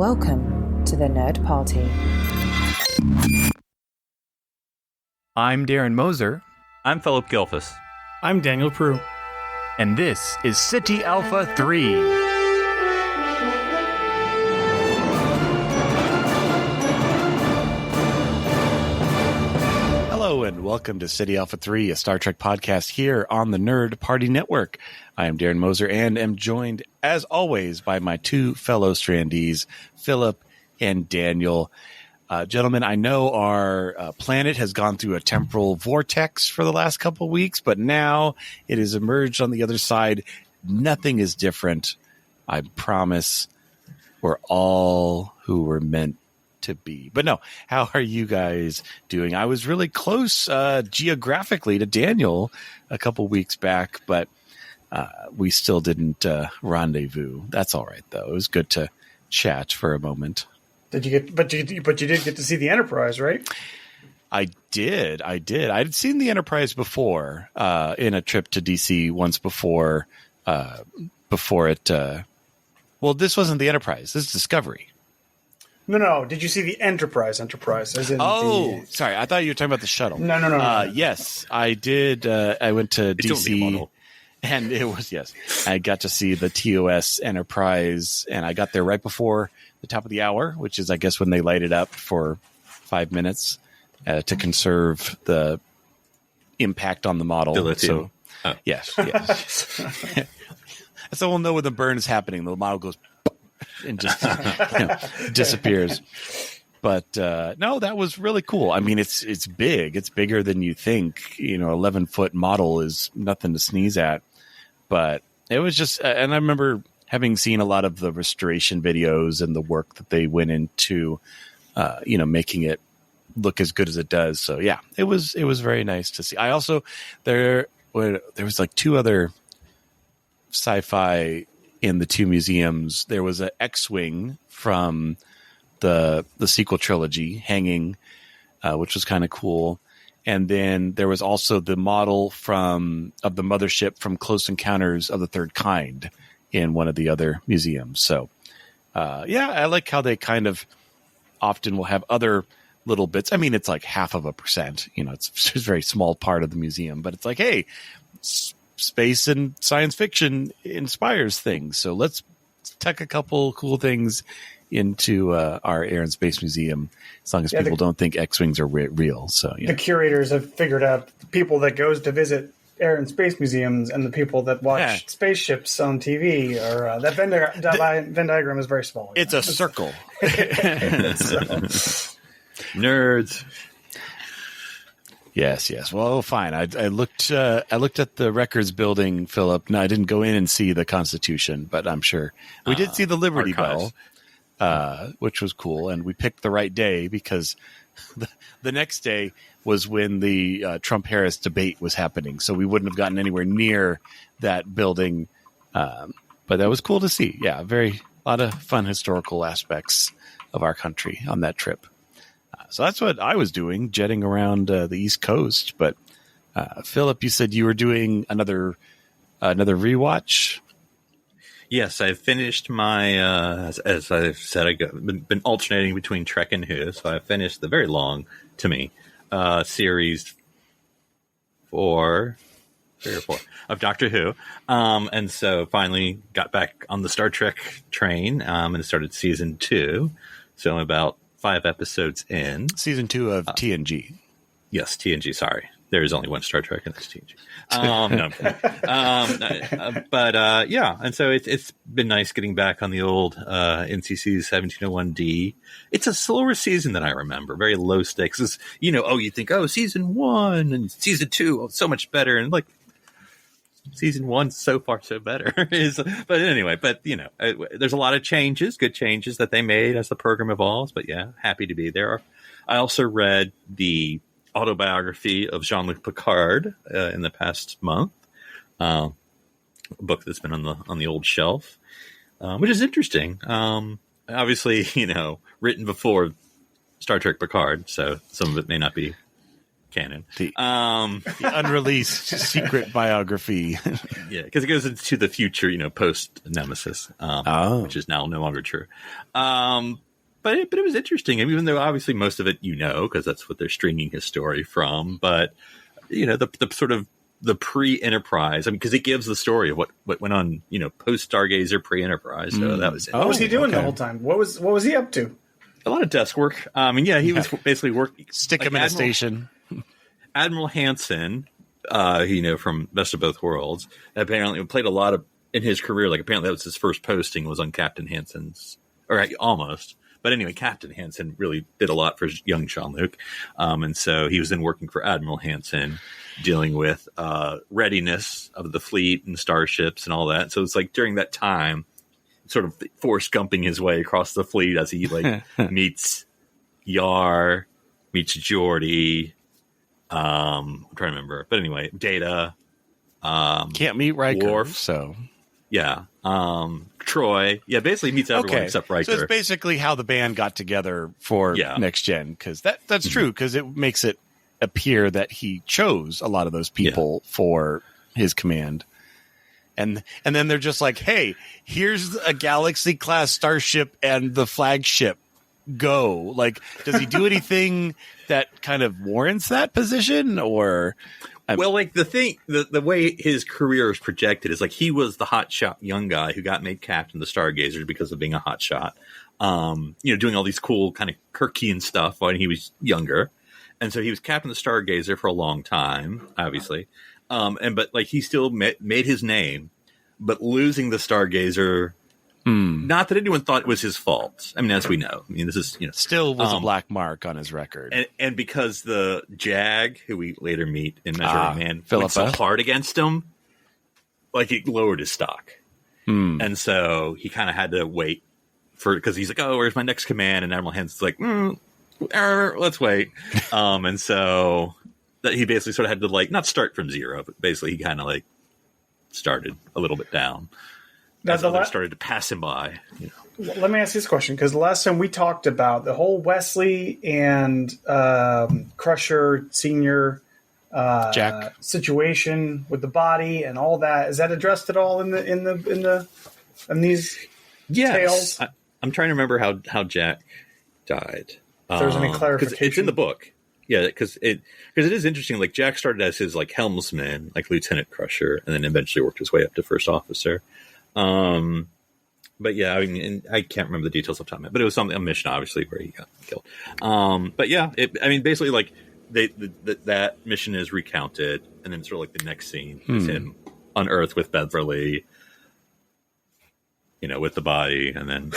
Welcome to the Nerd Party. I'm Darren Moser. I'm Philip Gilfus. I'm Daniel Prue. And this is City Alpha 3. Hello and welcome to City Alpha 3, a Star Trek podcast here on the Nerd Party Network. I am Darren Moser and am joined, as always, by my two fellow strandees, Philip and Daniel. Gentlemen, I know our planet has gone through a temporal vortex for the last couple of weeks, but now it has emerged on the other side. Nothing is different. I promise we're all who we're meant to be. But no, how are you guys doing? I was really close geographically to Daniel a couple weeks back, but we still didn't rendezvous. That's all right, though. It was good to chat for a moment. Did you get? But you did get to see the Enterprise, right? I did. I'd seen the Enterprise before in a trip to DC once before. Before it. Well, this wasn't the Enterprise. This is Discovery. No. Did you see the Enterprise? As in sorry. I thought you were talking about the shuttle. No. Yes, I did. I went to DC, and it was I got to see the TOS Enterprise, and I got there right before the top of the hour, which is, I guess, when they light it up for 5 minutes to conserve the impact on the model. So, yes. So we'll know when the burn is happening. The model goes and just disappears. But no, that was really cool. I mean, it's big. It's bigger than you think. 11-foot model is nothing to sneeze at. But it was just, and I remember having seen a lot of the restoration videos and the work that they went into, making it look as good as it does. So yeah, it was very nice to see. I also there was like two other sci-fi in the two museums. There was an X-wing from the sequel trilogy hanging, which was kind of cool. And then there was also the model of the mothership from Close Encounters of the Third Kind in one of the other museums. So, I like how they kind of often will have other little bits. I mean, it's like 0.5%. It's a very small part of the museum, but it's like, hey, space and science fiction inspires things. So let's tuck a couple cool things into our Air and Space Museum, as long as people don't think X-Wings are real. So the curators have figured out the people that goes to visit Air and Space Museums and the people that watch spaceships on TV are that Venn diagram is very small. It's a circle. Nerds. Yes. Well, fine. I looked at the records building, Philip. No, I didn't go in and see the Constitution, but I'm sure we did see the Liberty Bell, which was cool. And we picked the right day because the next day was when the Trump-Harris debate was happening. So we wouldn't have gotten anywhere near that building. But that was cool to see. Yeah, a lot of fun historical aspects of our country on that trip. So that's what I was doing, jetting around the East Coast. But Philip, you said you were doing another rewatch. Yes, I finished my, as I've said, I've been alternating between Trek and Who. So I finished the very long, to me, series 3 or 4 of Doctor Who. And so finally got back on the Star Trek train and started season 2. So I'm about 5 episodes in. Season 2 of TNG. Yes, TNG, sorry. There is only one Star Trek and that's TNG. And so it's been nice getting back on the old NCC 1701D. It's a slower season than I remember. Very low stakes. It's, you think, season 1 and season 2, so much better. And like, season 1 so far so better. But anyway, there's a lot of changes, good changes that they made as the program evolves. But yeah, happy to be there. I also read the autobiography of Jean-Luc Picard in the past month, a book that's been on the old shelf, which is interesting. Obviously, written before Star Trek Picard, so some of it may not be canon. The unreleased secret biography. Yeah, because it goes into the future, post Nemesis, which is now no longer true. But it was interesting, even though obviously most of it because that's what they're stringing his story from. But the sort of the pre-Enterprise, because it gives the story of what went on, post Stargazer, pre-Enterprise. So that was what was he doing the whole time? What was he up to? A lot of desk work. He was basically working. Stick him in a station. Admiral Hansen, from Best of Both Worlds, apparently played a lot of in his career. Like apparently that was his first posting was on Captain Hansen's, or almost. But anyway, Captain Hansen really did a lot for young Jean-Luc. And so he was then working for Admiral Hansen, dealing with readiness of the fleet and starships and all that. So it's like during that time, sort of Forrest Gumping his way across the fleet as he meets Yar, meets Geordi. I'm trying to remember. But anyway, Data. Can't meet Riker. Worf. So. Yeah. Troy. Yeah, basically meets everyone except Riker. So it's basically how the band got together for Next Gen, because that's true, because it makes it appear that he chose a lot of those people for his command. And then they're just like, hey, here's a Galaxy class starship and the flagship. Go. Like, does he do anything that kind of warrants that position? Or well, like the way his career is projected is like he was the hotshot young guy who got made captain of the Stargazer because of being a hotshot. Doing all these cool kind of Kirkian stuff when he was younger. And so he was captain of the Stargazer for a long time, obviously. But he still made his name, but losing the Stargazer, not that anyone thought it was his fault. I mean, as we know, this is, still was a black mark on his record. And because the Jag, who we later meet in Measuring Man, Philippa, went so hard against him, it lowered his stock. And so he kind of had to wait because he's like, oh, where's my next command? And Admiral Hansen's like, let's wait. And so that he basically sort of had to not start from zero, but basically he kind of started a little bit down. As others started to pass him by. Let me ask you this question, because the last time we talked about the whole Wesley and Crusher Senior Jack situation with the body and all that, is that addressed at all in these tales? I'm trying to remember how Jack died. If there's any clarification, it's in the book. Yeah, because it is interesting. Like Jack started as his helmsman, Lieutenant Crusher, and then eventually worked his way up to first officer. But yeah, I mean, and I can't remember the details off the top of my head, but it was a mission, obviously, where he got killed. But yeah, basically, that mission is recounted, and then it's sort of the next scene is him on Earth with Beverly, with the body, and then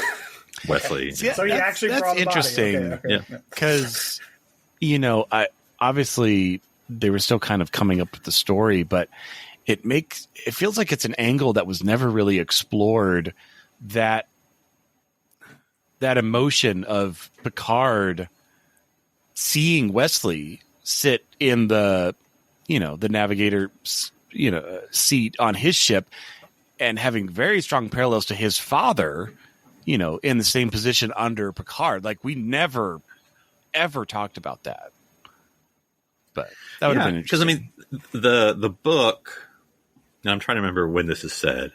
Wesley. So he actually brought the interesting, body. Okay. Because I obviously they were still kind of coming up with the story, but it feels like it's an angle that was never really explored, that emotion of Picard seeing Wesley sit in the navigator seat on his ship and having very strong parallels to his father, in the same position under Picard. We never ever talked about that. But that would have been interesting. Because the book, now I'm trying to remember when this is said,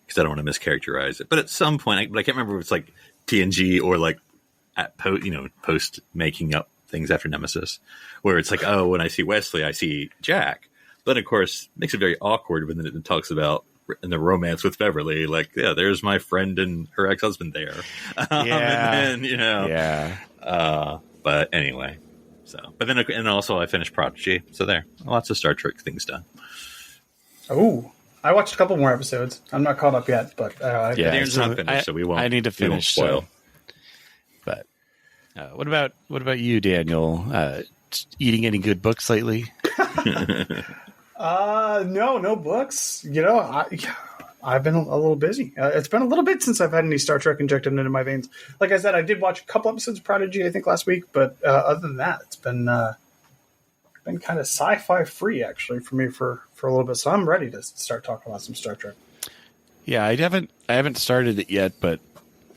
because I don't want to mischaracterize it. But at some point, but I can't remember if it's TNG or at post making up things after Nemesis, where it's oh, when I see Wesley, I see Jack. But of course, it makes it very awkward when it talks about in the romance with Beverly, there's my friend and her ex-husband there. And then, but anyway, but then, and also I finished Prodigy. So there, lots of Star Trek things done. Oh, I watched a couple more episodes. I'm not caught up yet, but Darren's not finished, so we won't. I need to finish. Spoil. But what about you, Daniel? Eating any good books lately? No books. I've been a little busy. It's been a little bit since I've had any Star Trek injected into my veins. Like I said, I did watch a couple episodes of Prodigy, I think, last week, but other than that, it's been kind of sci-fi free actually for me for a little bit. So I'm ready to start talking about some Star Trek. Yeah, I haven't started it yet, but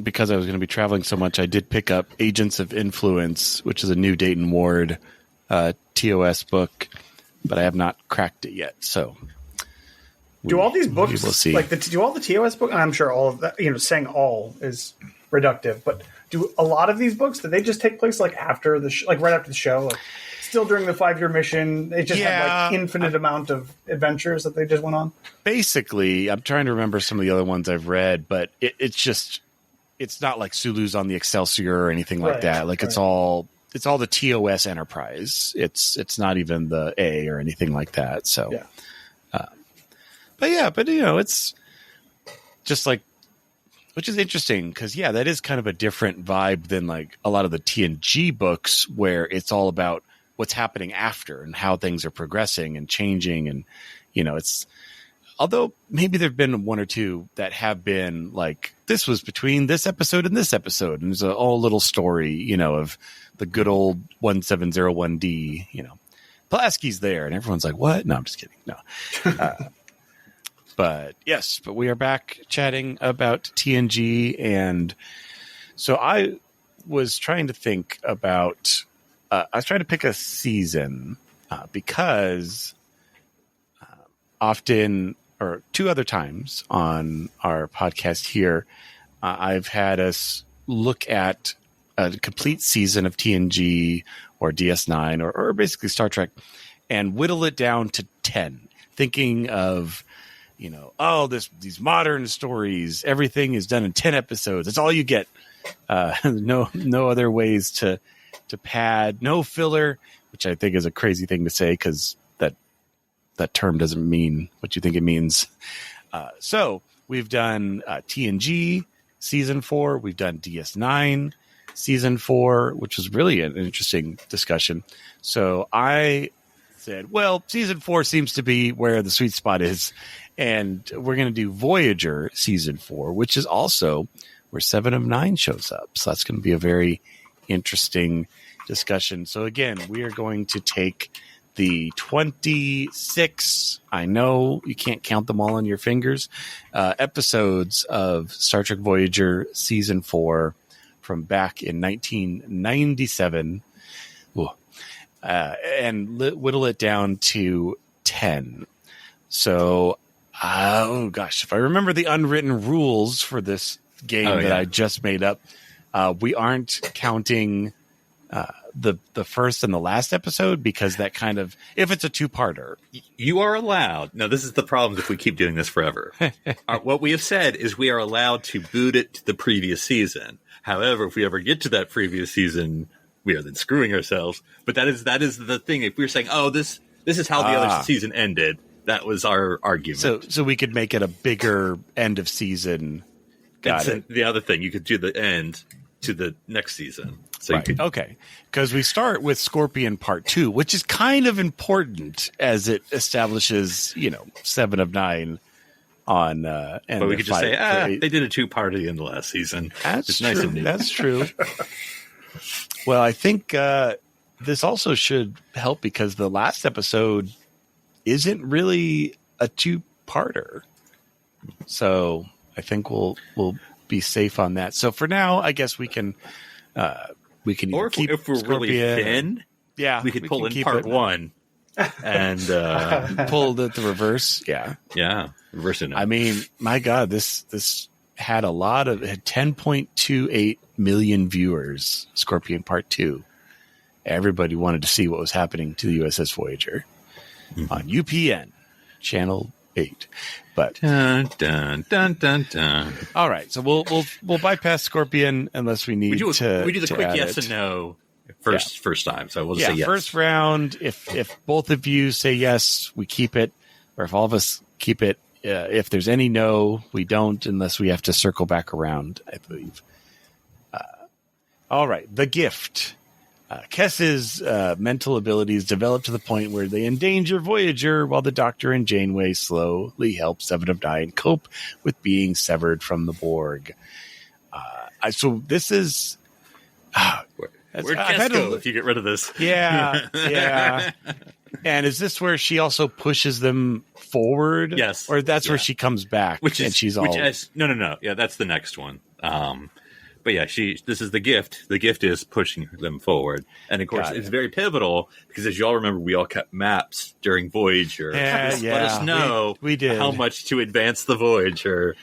because I was going to be traveling so much, I did pick up Agents of Influence, which is a new Dayton Ward TOS book, but I have not cracked it yet. So, do all these books, we will see. do all the TOS books, and I'm sure all of that, saying all is reductive, but do a lot of these books, do they just take place like after the right after the show, like still during the 5-year mission? They just have like infinite amount of adventures that they just went on. Basically, I'm trying to remember some of the other ones I've read, but it's not like Sulu's on the Excelsior or anything like that. Like it's all the TOS Enterprise. It's not even the A or anything like that. So, but it's just like, which is interesting because that is kind of a different vibe than like a lot of the TNG books where it's all about what's happening after and how things are progressing and changing. And, it's, although maybe there've been one or two that have been like, this was between this episode and this episode. And there's a whole little story, of the good old 1701D, Pulaski's there and everyone's like, what? No, I'm just kidding. No. But we are back chatting about TNG. And so I was trying to think about, I was trying to pick a season because often, or two other times on our podcast here, I've had us look at a complete season of TNG or DS9 or basically Star Trek and whittle it down to 10, thinking of, these modern stories, everything is done in 10 episodes. That's all you get. No other ways to pad, no filler, which I think is a crazy thing to say because that term doesn't mean what you think it means. So we've done TNG season 4. We've done DS9 season 4, which was really an interesting discussion. So I said, well, season 4 seems to be where the sweet spot is. And we're going to do Voyager season 4, which is also where 7 of 9 shows up. So that's going to be a very interesting discussion. So again, we are going to take the 26, I know you can't count them all on your fingers, episodes of Star Trek Voyager season 4 from back in 1997, and whittle it down to 10. So, if I remember the unwritten rules for this game that I just made up, we aren't counting the first and the last episode because that kind of, if it's a two-parter, you are allowed. No, this is the problem if we keep doing this forever. What we have said is we are allowed to boot it to the previous season. However, if we ever get to that previous season, we are then screwing ourselves. But that is the thing. If we were saying, this is how the other season ended, that was our argument. So we could make it a bigger end of season. Got it. The other thing, you could do the end to the next season. So right. Okay. Because we start with Scorpion Part 2, which is kind of important as it establishes, 7 of 9 on but we could just say, they did a 2-part at the end of last season. That's it's true. Nice and neat. That's true. Well, I think this also should help because the last episode isn't really a 2-parter. So I think we'll be safe on that. So for now, I guess we can or keep if we're Scorpion. really thin, we could pull in part 1 and pull the reverse. Yeah, reverse it. I mean, my God, this had 10.28 million viewers. Scorpion Part 2. Everybody wanted to see what was happening to the USS Voyager on UPN channel 8. But dun, dun, dun, dun, dun. All right, so we'll bypass Scorpion unless we need to. We do the quick yes and no first time. So we'll just say yes. First round. If both of you say yes, we keep it, or if all of us keep it. If there's any no, we don't, unless we have to circle back around, I believe. All right, the gift. Kess's mental abilities develop to the point where they endanger Voyager while the Doctor and Janeway slowly help 7 of 9 cope with being severed from the Borg. So this is... Where'd Kess go if you get rid of this? Yeah. And is this where she also pushes them forward? Yes. Or that's where she comes back No. Yeah, that's the next one. But But yeah, this is the gift. The gift is pushing them forward. And of course, it's very pivotal because as you all remember, we all kept maps during Voyager. Let us know we did. How much to advance the Voyager.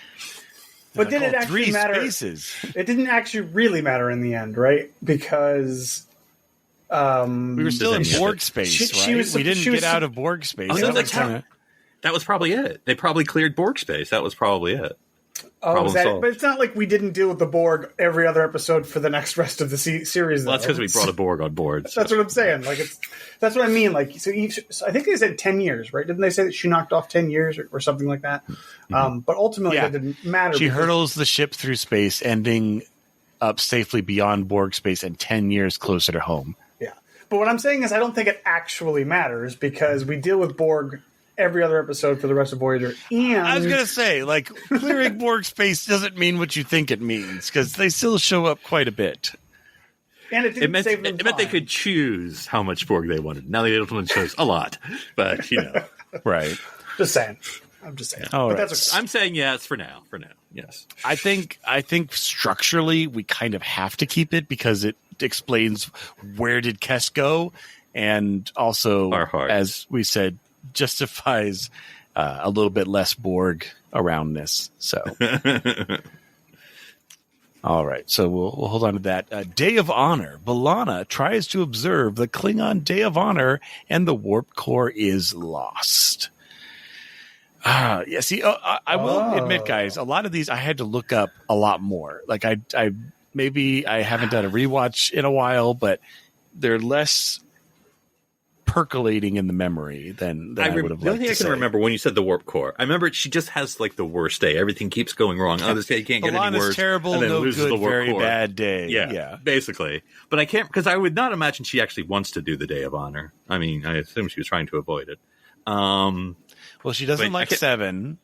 But did it actually matter? Spaces. It didn't actually really matter in the end, right? Because we were still in Borg space, right? We didn't get out of Borg space. That was probably it. They probably cleared Borg space. That was probably it. But it's not like we didn't deal with the Borg every other episode for the next rest of the series. Well, that's because we brought a Borg on board. So. That's what I'm saying. That's what I mean. Like, so I think they said 10 years, right? Didn't they say that she knocked off 10 years or something like that? Mm-hmm. But ultimately, that didn't matter. She hurtles the ship through space, ending up safely beyond Borg space and 10 years closer to home. Yeah. But what I'm saying is I don't think it actually matters because we deal with Borg every other episode for the rest of Voyager. And I was going to say, clearing Borg space doesn't mean what you think it means, because they still show up quite a bit. And it meant they could choose how much Borg they wanted. Now they ultimately chose a lot. But, Right. Just saying. I'm just saying. All but right. that's okay. I'm saying yes for now. Yes. I think structurally we kind of have to keep it because it explains where did Kes go, and also, as we said, justifies a little bit less Borg around this. So, all right. So we'll hold on to that. Day of Honor. B'Elanna tries to observe the Klingon Day of Honor, and the warp core is lost. Yeah. See, I will admit, guys, a lot of these I had to look up a lot more. Like I maybe I haven't done a rewatch in a while, but they're less percolating in the memory than I would have liked to say. The only thing I can remember when you said the warp core, I remember she just has the worst day. Everything keeps going wrong. Oh, this day can't get any worse. Terrible, and then no loses good, the warp very core. bad day. Yeah, basically. But I can't, because I would not imagine she actually wants to do the Day of Honor. I mean, I assume she was trying to avoid it. Well, she doesn't like 7.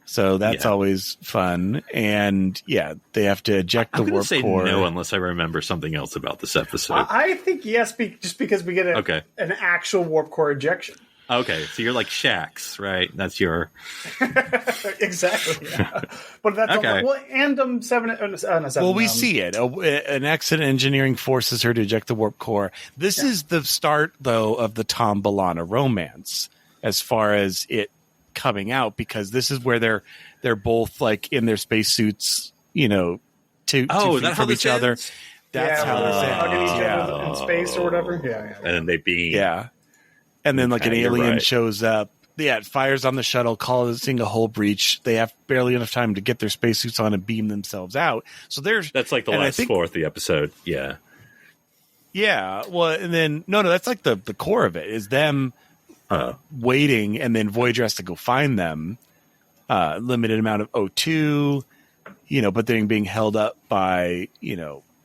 So that's always fun. And they have to eject the warp core. No, unless I remember something else about this episode. I think yes, just because we get an actual warp core ejection. Okay, so you're like Shax, right? That's your exactly. Yeah. But that's okay. And 7. Well, we see it. An accident engineering forces her to eject the warp core. This is the start, though, of the Tom B'Elanna romance, as far as it coming out, because this is where they're both in their spacesuits, 2 feet from each other. That's how this ends. Hugging each other in space or whatever. Yeah. And then they beam. Yeah. And then an alien shows up. Yeah, it fires on the shuttle, causing a hull breach. They have barely enough time to get their spacesuits on and beam themselves out. So that's the last fourth of the episode. Yeah. Yeah. Well, and then that's the core of it is them waiting, and then Voyager has to go find them. Limited amount of O2, but then being held up by,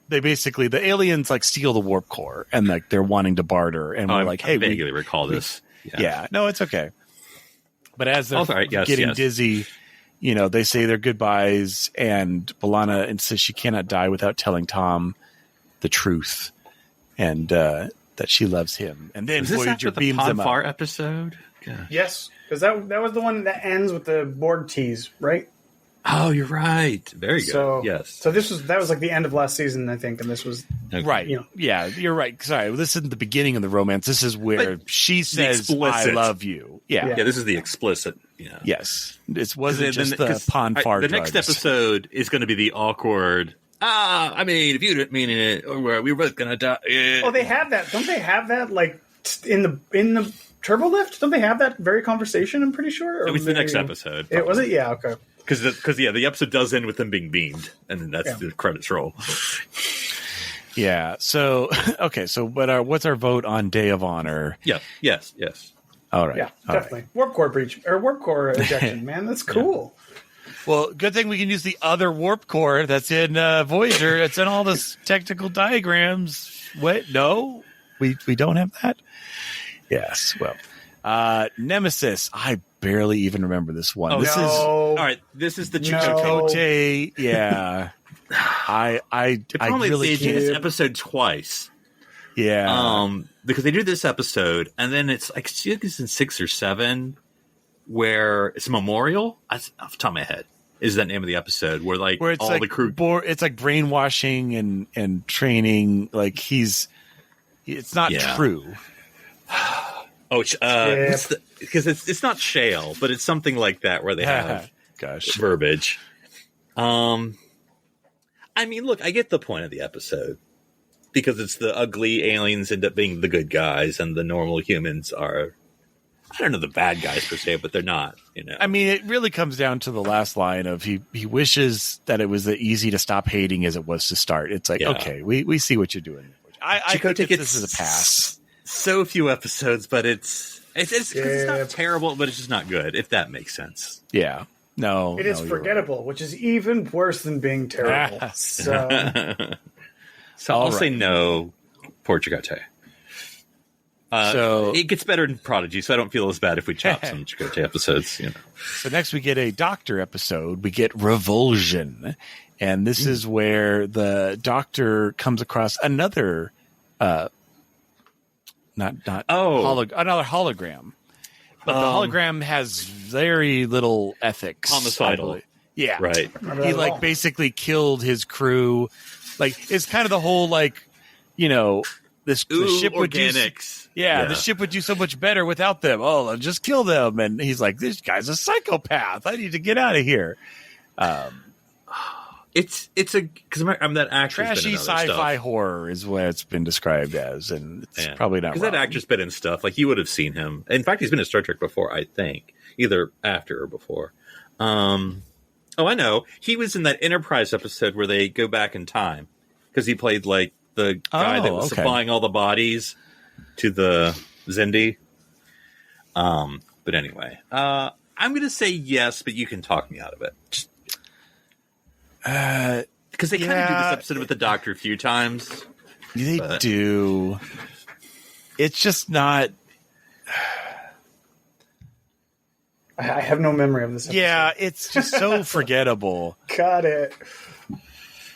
they basically, the aliens steal the warp core and they're wanting to barter, and we're like, hey, I vaguely recall this. Yeah, no, it's okay. But as they're getting dizzy, they say their goodbyes, and B'Elanna insists she cannot die without telling Tom the truth, and that she loves him. And then Voyager beams them up. Far episode? Gosh. Yes, because that was the one that ends with the Borg tease, right? Oh, you're right. Very good. So, yes. So that was the end of last season, I think, and this was right. Yeah, you're right. Sorry, this isn't the beginning of the romance. This is where she says, "I love you." Yeah. This is the explicit. Yes, it wasn't just the Pon Far. The next episode is going to be the awkward. I mean, if you didn't mean it, or we were going to die. Oh, they have that. Don't they have that in the turbo lift? Don't they have that very conversation? I'm pretty sure. It was the next episode. Was it? Yeah. Okay. Because the episode does end with them being beamed, and then that's the credits roll. Yeah. So okay. So, what's our vote on Day of Honor? Yeah. Yes. All right. Yeah. Definitely. Right. Warp core breach or warp core ejection. Man, that's cool. Well, good thing we can use the other warp core that's in Voyager. It's in all the technical diagrams. What? No, we don't have that. Yes. Well, Nemesis. I barely even remember this one. All right. This is the Chakotay. Yeah. I really can't. This episode twice. Yeah. Because they do this episode, and then it's I think it's in 6 or 7, where it's a memorial. Off the top of my head, is that name of the episode where it's all like the crew. it's like brainwashing and training. Like it's not true. Because it's not shale, but it's something like that where they have verbiage. I mean, look, I get the point of the episode because it's the ugly aliens end up being the good guys and the normal humans are, I don't know, the bad guys per se, but they're not, I mean, it really comes down to the last line of he wishes that it was as easy to stop hating as it was to start. It's like, okay, we see what you're doing. I think this is a pass. So few episodes, but it's not terrible, but it's just not good, if that makes sense. Yeah. No. It is forgettable, which is even worse than being terrible. So I'll say no, Poor Chakotay. So it gets better in Prodigy, so I don't feel as bad if we chop some Chakotay episodes. So next we get a Doctor episode. We get Revulsion, and this is where the Doctor comes across another another hologram, but the hologram has very little ethics. Homicidal, yeah, right. He basically killed his crew. Like it's kind of the whole the ship would organics. The ship would do so much better without them. Oh, I'll just kill them. And he's like, this guy's a psychopath. I need to get out of here. It's because I'm that actor. Trashy sci-fi horror is what it's been described as, and it's probably not. Because that actor's been in stuff like you would have seen him. In fact, he's been in Star Trek before, I think, either after or before. I know he was in that Enterprise episode where they go back in time because he played the guy that was supplying all the bodies to the Xindi. But anyway, I'm going to say yes, but you can talk me out of it. Because they kind of do this episode with the Doctor a few times. They do. It's just not. I have no memory of this episode. Yeah, it's just so forgettable. Got it.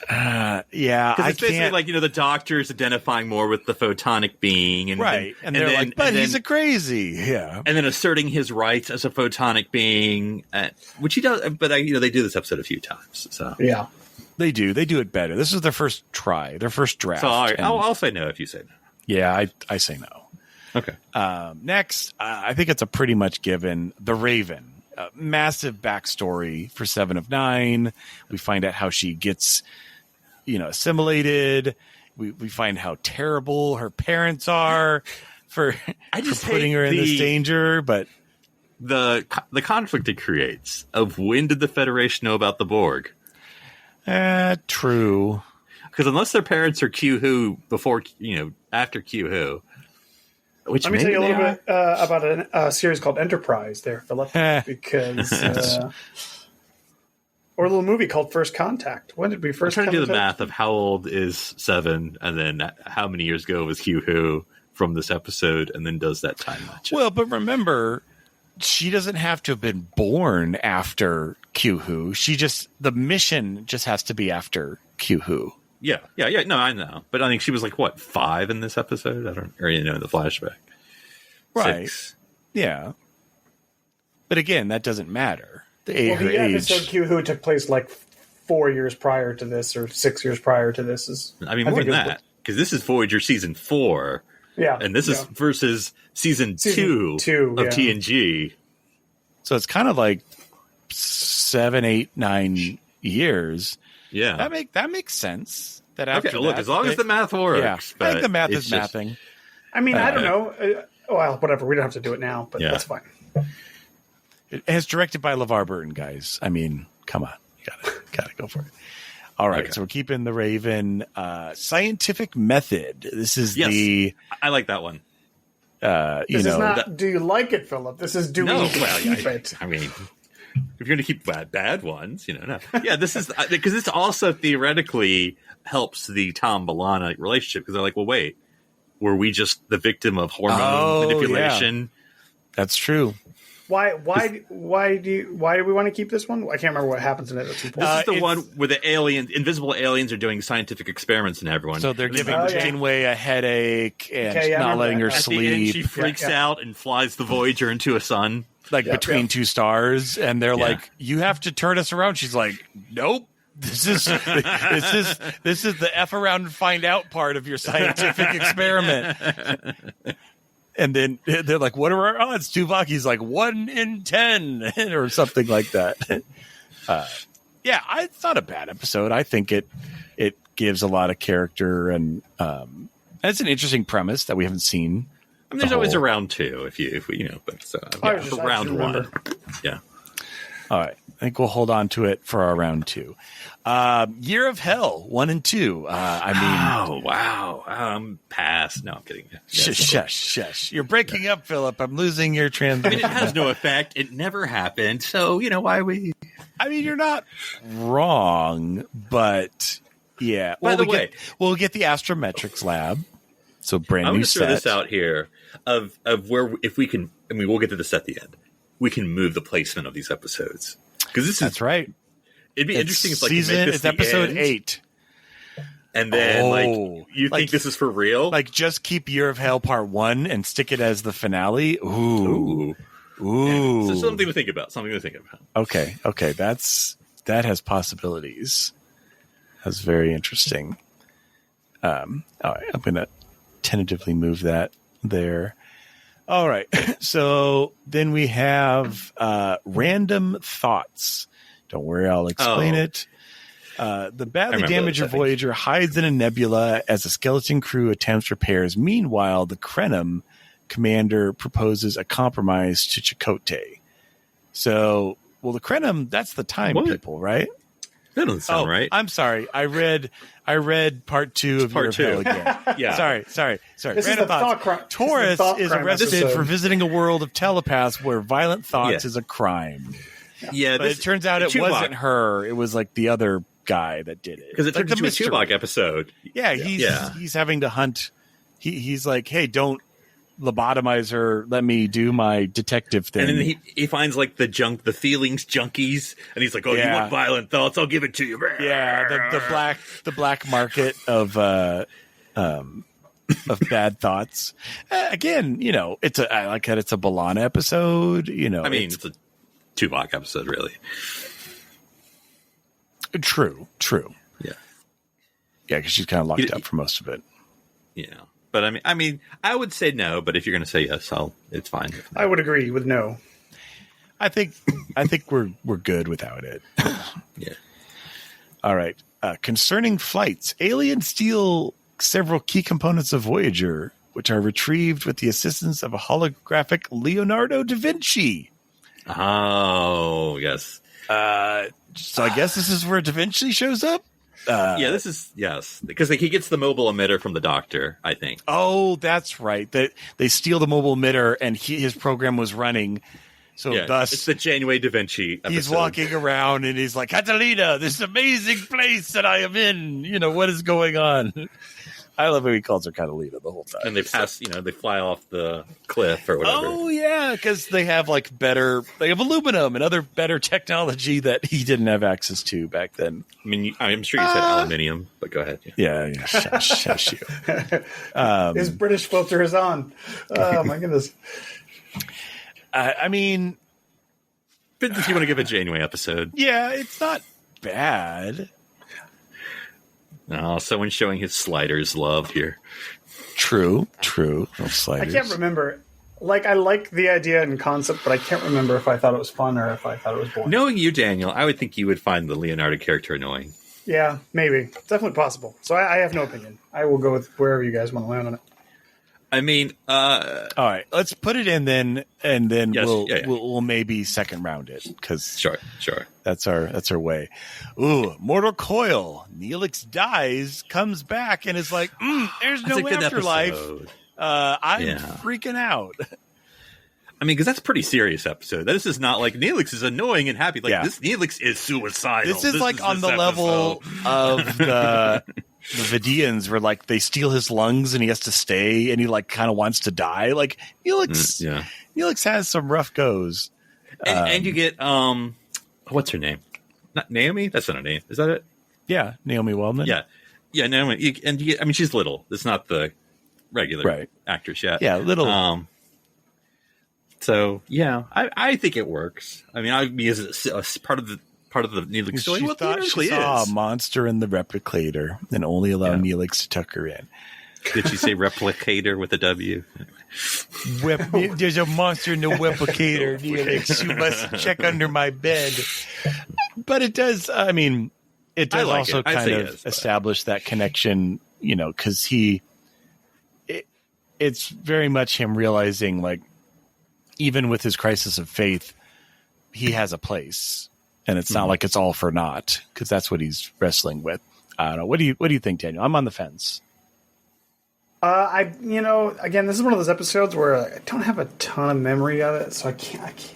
Because it's basically the Doctor is identifying more with the photonic being, and right, and they're like, but he's a crazy, and then asserting his rights as a photonic being, which he does. But they do this episode a few times, so they do it better. This is their first try, their first draft. So I'll say no if you say no. Yeah, I say no. Okay. Next, I think it's a pretty much given. The Raven, massive backstory for 7 of 9. We find out how she gets assimilated. We find how terrible her parents are for putting her in this danger. But the conflict it creates of when did the Federation know about the Borg? True. Because unless their parents are Q-Who before, after Q-Who. Let me tell you a little bit about a series called Enterprise there, Philip, because... or a little movie called First Contact. When did we first I'm trying to do the math of how old is 7 and then how many years ago was Q-Who from this episode and then does that time match. Well, but remember, she doesn't have to have been born after Q-Who. The mission just has to be after Q-Who. Yeah. No, I know. But I think she was 5 in this episode? I don't, or in the flashback. Right. 6. Yeah. But again, that doesn't matter. The episode Q-Who took place 4 years prior to this or 6 years prior to this. More than that. Because this is Voyager season 4. Yeah. And this is versus season 2 of TNG. So it's kind of 7, 8, 9 years. Yeah. That makes sense. That after look, as long as the math works. Yeah, I think the math is mathing. I mean, I don't know. Well, whatever. We don't have to do it now, but that's fine. It's directed by LeVar Burton, guys. I mean, come on. You gotta go for it. All right, so we're keeping the Raven. Scientific method. This is I like that one. This is not, do you like it, Philip? This is, do we keep it? I mean, if you're going to keep bad ones, no. Yeah, this is, because this also theoretically helps the Tom B'Elanna relationship, because they're like, well, wait, were we just the victim of hormone manipulation? Yeah. That's true. Why do we want to keep this one? I can't remember what happens in it. This is the one where the invisible aliens are doing scientific experiments on everyone. So they're giving Janeway a headache and not letting her sleep. At the end, she freaks out and flies the Voyager into a sun. between two stars, and they're like, "You have to turn us around." She's like, "Nope. This is the F around and find out part of your scientific experiment." And then they're like, "What are our odds?" Tuvaki's like 1 in 10 or something like that. It's not a bad episode. I think it gives a lot of character, and it's an interesting premise that we haven't seen. I mean, there's always a round 2 if we but round 1. Yeah. All right. I think we'll hold on to it for our round 2. Year of Hell 1 and 2. Wow. Pass. No, I'm kidding. Shush. You're breaking up, Philip. I'm losing your translation. I mean, it has no effect. It never happened. So, why we... I mean, you're not wrong, but yeah. By the way, we'll get the Astrometrics lab. So brand new set. I'm going to throw this out here of where, if we can, I mean, we'll get to this at the end. We can move the placement of these episodes. Because that's right. It'd be interesting if, like, it's episode 8. And then, you think this is for real? Like, just keep Year of Hell Part 1 and stick it as the finale? Ooh. Yeah, so something to think about. Okay. That has possibilities. That's very interesting. All right. I'm going to tentatively move that there. All right. So then we have Random Thoughts. Don't worry, I'll explain it. The badly damaged Voyager hides in a nebula as a skeleton crew attempts repairs. Meanwhile, the Krenim commander proposes a compromise to Chakotay. So, the Krenim, that's the time people, right? That doesn't sound right. I'm sorry. I read part 2 of Year of Hell again. Yeah. Sorry. Random thoughts. Torres is arrested for visiting a world of telepaths where violent thoughts is a crime. Yeah, but it turns out it wasn't her. It was like the other guy that did it. Because it turned into a Tuvok episode. Yeah, he's having to hunt. He's like, hey, don't lobotomize her. Let me do my detective thing. And then he finds like the feelings junkies, and he's like, "Oh, you want violent thoughts? I'll give it to you." Yeah, the black market of bad thoughts. Again, I like that it's a B'Elanna episode. I mean, it's a Tuvok episode, really. True. Yeah, because she's kind of locked up for most of it. Yeah. But I mean, I would say no. But if you're going to say yes, it's fine. I would agree with no. I think we're good without it. Yeah. All right. Concerning flights, aliens steal several key components of Voyager, which are retrieved with the assistance of a holographic Leonardo da Vinci. Oh, yes. So I guess this is where Da Vinci shows up. This is because he gets the mobile emitter from the doctor, I think. Oh, that's right. They steal the mobile emitter, and his program was running. So thus, it's the Janeway Da Vinci episode. He's walking around, and he's like, "Catalina, this amazing place that I am in. What is going on?" I love how he calls her Catalina the whole time. And they pass, they fly off the cliff or whatever. Oh, yeah, because they have they have aluminum and other better technology that he didn't have access to back then. I mean, I'm sure you said aluminium, but go ahead. Yeah, shush you. His British filter is on. Oh, my goodness. I mean... But if you want to give a Janeway episode. Yeah, it's not bad. No, someone's showing his sliders love here. True. Sliders. I can't remember. I like the idea and concept, but I can't remember if I thought it was fun or if I thought it was boring. Knowing you, Daniel, I would think you would find the Leonardo character annoying. Yeah, maybe. It's definitely possible. So I have no opinion. I will go with wherever you guys want to land on it. I mean, all right, let's put it in then, and then we'll maybe second round it because sure, that's our way. Ooh, Mortal Coil. Neelix dies, comes back, and is like, "There's no afterlife." I'm freaking out. I mean, because that's a pretty serious episode. This is not like Neelix is annoying and happy. This Neelix is suicidal. This is on the level of the Vidians, where they steal his lungs and he has to stay, and he kind of wants to die. Neelix has some rough goes, and you get what's her name? Not Naomi. That's not her name. Is that it? Yeah, Naomi Wellman. Yeah, Naomi. And you get, she's little. It's not the regular actress yet. Yeah, little. So yeah, I think it works. I mean, as a part of the Neelix story. She thought she saw a monster in the replicator and only allowed Neelix to tuck her in. Did she say replicator with a W? There's a monster in the replicator, Neelix. You must check under my bed. But it does. I mean, it does also kind of establish that connection. Because it's very much him realizing, like, even with his crisis of faith, he has a place. And it's not like it's all for naught, because that's what he's wrestling with. I don't know. What do you think, Daniel? I'm on the fence. Again, this is one of those episodes where I don't have a ton of memory of it, so I can't.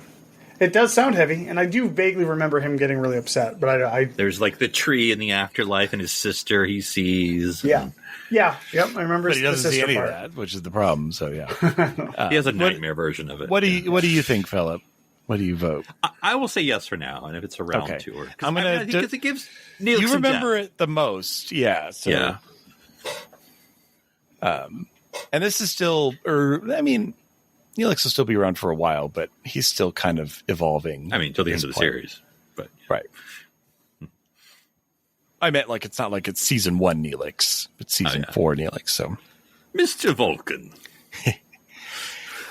It does sound heavy, and I do vaguely remember him getting really upset. But I there's like the tree in the afterlife, and his sister he sees. Yep. I remember. But he doesn't see any part. of that, which is the problem. So yeah, he has a nightmare version of it. What do you think, Philip? What do you vote? I will say yes for now, and if it's a round tour, I'm gonna because it gives Neelix you remember it the most, yeah. So, yeah. And this is still, Neelix will still be around for a while, but he's still kind of evolving. I mean, till the end of the series, but right. I meant like it's not like it's season 1 Neelix, it's season 4 Neelix. So, Mr. Vulcan.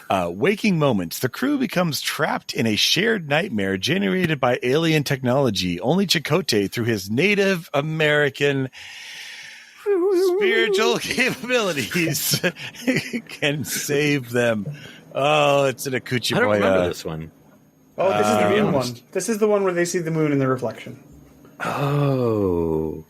Waking moments. The crew becomes trapped in a shared nightmare generated by alien technology. Only Chakotay, through his Native American spiritual capabilities, can save them. Oh, it's an Akuchi Boya. I don't remember this one. Oh, this is the moon one. This is the one where they see the moon in the reflection. Oh.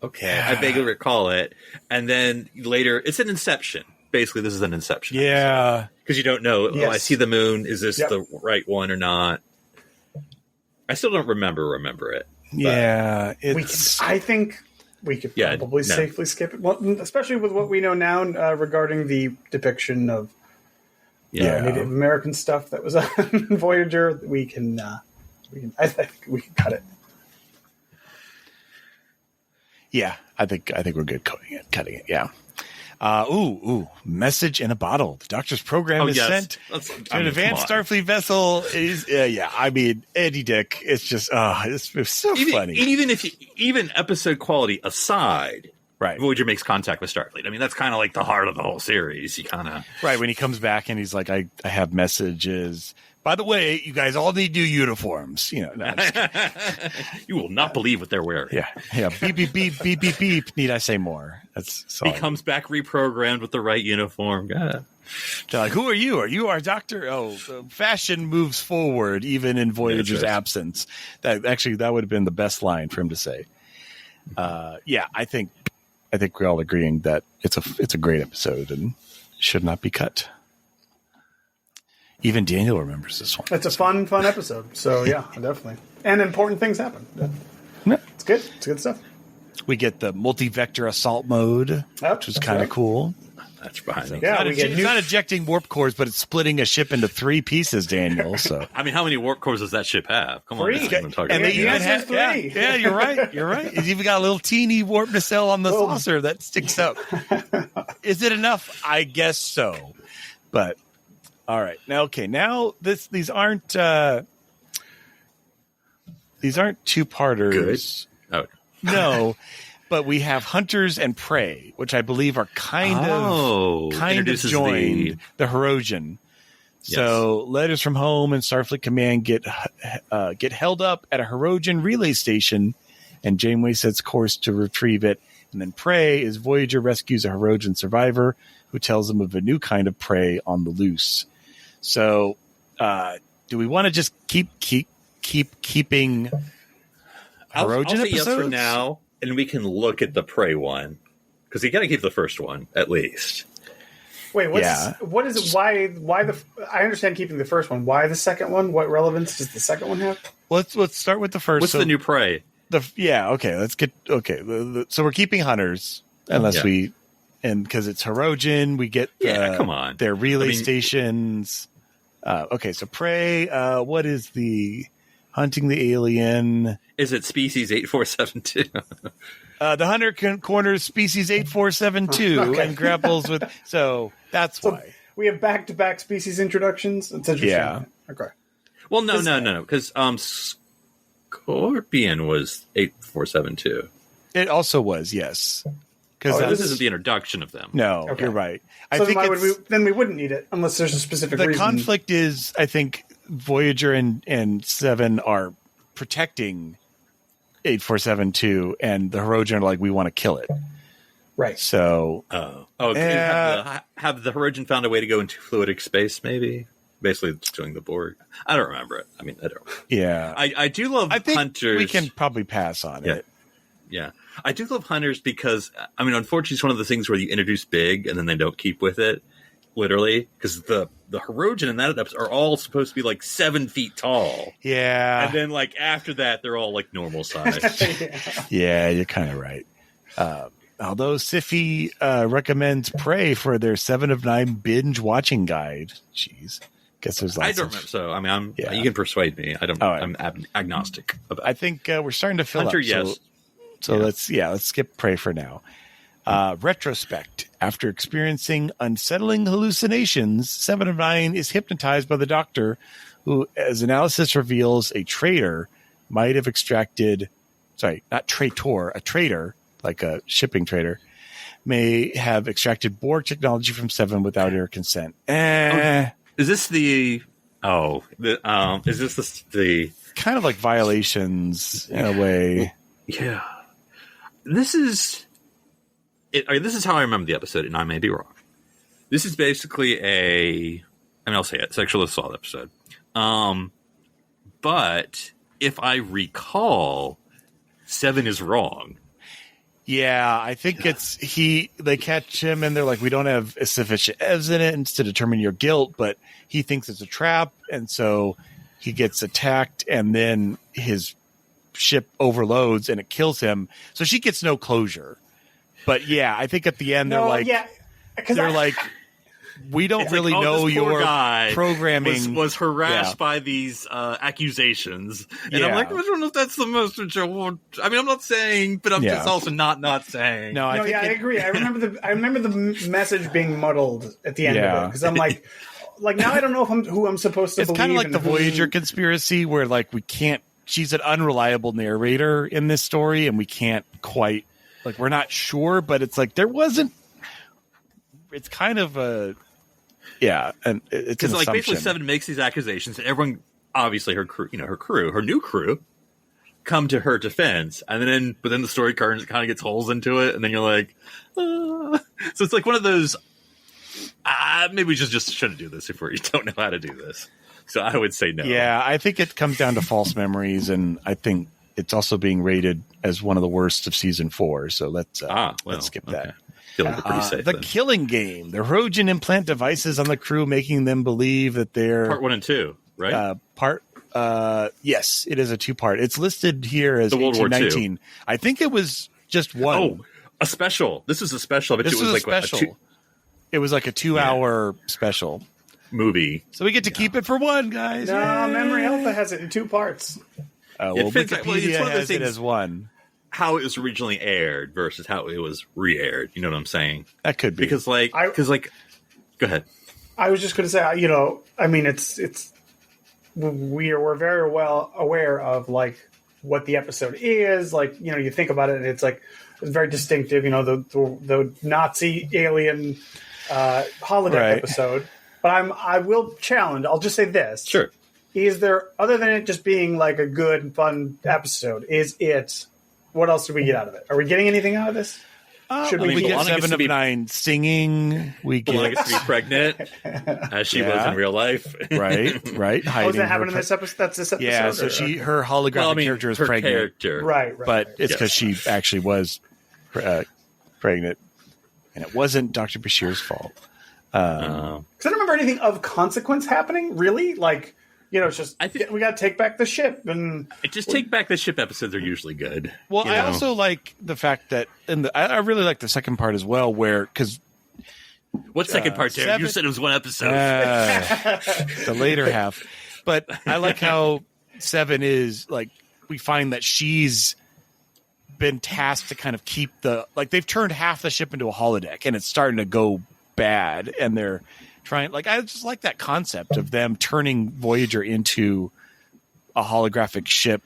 Okay. I vaguely recall it. And then later, it's an Inception. Basically, this is an Inception. Yeah. Because you don't know, Yes. I see the moon. Is this the right one or not? I still don't remember it. Yeah. I think we could probably safely skip it. Well, especially with what we know now regarding the depiction of Native American stuff that was on Voyager. I think we can cut it. Yeah, I think we're good cutting it. Yeah. Message in a bottle. The doctor's program is sent to an advanced Starfleet vessel. Eddie Dick. It's just, it's so funny. Even episode quality aside, right? Voyager makes contact with Starfleet. I mean, that's kind of like the heart of the whole series. You kind of right when he comes back and he's like, I have messages. By the way, you guys all need new uniforms. You will not believe what they're wearing. Yeah. Beep, beep, beep, beep, beep, beep. Need I say more? He comes back reprogrammed with the right uniform. They're like, who are you? Are you our doctor? Oh, fashion moves forward even in Voyager's absence. That would have been the best line for him to say. I think we're all agreeing that it's a great episode and should not be cut. Even Daniel remembers this one. It's a fun episode. So yeah, definitely. And important things happen. Yeah. It's good. It's good stuff. We get the multi-vector assault mode, which is kind of cool. That's behind me. Yeah, it's not ejecting warp cores, but it's splitting a ship into 3 pieces, Daniel. So I mean, how many warp cores does that ship have? Come on. 3. And they even have 3. Yeah, you're right. It's even got a little teeny warp nacelle on the saucer that sticks up. Is it enough? I guess so. But all right. Now these aren't two-parters. Good. Oh. No, but we have Hunters and Prey, which I believe are kind of joined the Hirogen. Yes. So letters from home and Starfleet Command get held up at a Hirogen relay station, and Janeway sets course to retrieve it. And then Prey is Voyager rescues a Hirogen survivor who tells them of a new kind of prey on the loose. So, do we want to just keep keeping Hirogen I'll say episodes? Yes for now, and we can look at the Prey one because you got to keep the first one at least. Wait, what is it? Why I understand keeping the first one. Why the second one? What relevance does the second one have? Let's start with the first. What's the new Prey? Let's get so we're keeping Hunters unless we. And because it's Hirogen, we get come on. Their relay stations. So Prey, what is the hunting the alien? Is it species 8472? The Hunter corners species 8472 and grapples with. So that's why. we have back-to-back species introductions. It's interesting. Yeah. Okay. Well, no, because Scorpion was 8472. It also was, yes. Because This isn't the introduction of them. no, Okay. you're right. I So think then we wouldn't need it unless there's a specific the reason. conflict is, I think Voyager and Seven are protecting 8472, and the Hirogen are like, we want to kill it. Right. So Have the Hirogen found a way to go into fluidic space? Maybe, basically just doing the Borg. I don't remember it. I mean, I don't. yeah, I do love I think Hunters. we can probably pass on it. Yeah, I do love Hunters because, I mean, unfortunately, it's one of the things where you introduce big and then they don't keep with it, literally, because the Hirogen in that episode are all supposed to be like 7 feet tall. Yeah. And then, like, after that, they're all like normal size. Yeah, you're kind of right. Although Siffy recommends Prey for their 7 of 9 binge watching guide. Jeez. Guess there's lots I don't remember. So, I mean, Yeah. you can persuade me. I don't. All right. I'm agnostic about I think we're starting to fill Hunter. up. Yes. So let's skip Prey for now. Retrospect. After experiencing unsettling hallucinations, 7 of 9 is hypnotized by the Doctor, who, as analysis reveals, a traitor might have extracted, a traitor, like a shipping trader, may have extracted Borg technology from 7 without her consent. Is this the? Is this the? Kind of like violations in a way. Yeah. This is how I remember the episode, and I may be wrong. This is basically I'll say it, sexual assault episode. But if I recall, 7 is wrong. Yeah, I think they catch him and they're like, we don't have sufficient evidence to determine your guilt, but he thinks it's a trap. And so he gets attacked and then his ship overloads and it kills him. So she gets no closure. But yeah, I think at the end they're like, we don't really know this poor your guy programming was harassed by these accusations, and I'm like, I don't know if that's the most. I mean, I'm not saying, but I'm just also not saying. No, I agree. I remember the message being muddled at the end of it because I'm like now I don't know who I'm supposed to believe. It's kind of like the Voyager conspiracy where like we can't. She's an unreliable narrator in this story, and we can't quite we're not sure, but it's like there wasn't. It's kind of a. Yeah, and it's because like basically 7 makes these accusations, and everyone, obviously her new crew, come to her defense, and then the story kind of gets holes into it, and then you're like, so it's like one of those. Maybe we just shouldn't do this if we don't know how to do this. So I would say no. Yeah, I think it comes down to false memories, and I think it's also being rated as one of the worst of season 4. So let's skip that. Pretty safe, the then. Killing Game. The Hirogen implant devices on the crew, making them believe that they're part 1 and 2, right? Yes, it is a 2-part. It's listed here as the World War 1819. I think it was just one. Oh, a special. This is a special. I bet This it was was like a special. It was like a 2-hour special movie. So we get to keep it for one, guys. No, Yay! Memory Alpha has it in 2 parts. Wikipedia has it as one. How it was originally aired versus how it was re-aired. You know what I'm saying? That could be because go ahead. I was just going to say, I mean, we're very well aware of like what the episode is. Like, you think about it, and it's like it's very distinctive. The Nazi alien holodeck episode. But I will challenge. I'll just say this. Sure. Is there, other than it just being like a good, fun episode, what else did we get out of it? Are we getting anything out of this? We get 7 of 9 singing. We get to be pregnant, as she was in real life. Right. How does that happen in this episode? That's this episode. Yeah, so her holographic character is pregnant. Right. But it's because she actually was pregnant, and it wasn't Dr. Bashir's fault. Because I don't remember anything of consequence happening. Really, like. It's just we got to take back the ship, and take back the ship episodes are usually good. Well, I also like the fact that I really like the second part as well, because what second part, Darren? You said it was one episode. The later half, but I like how 7 is like we find that she's been tasked to kind of keep they've turned half the ship into a holodeck, and it's starting to go bad, and they're trying. Like, I just like that concept of them turning Voyager into a holographic ship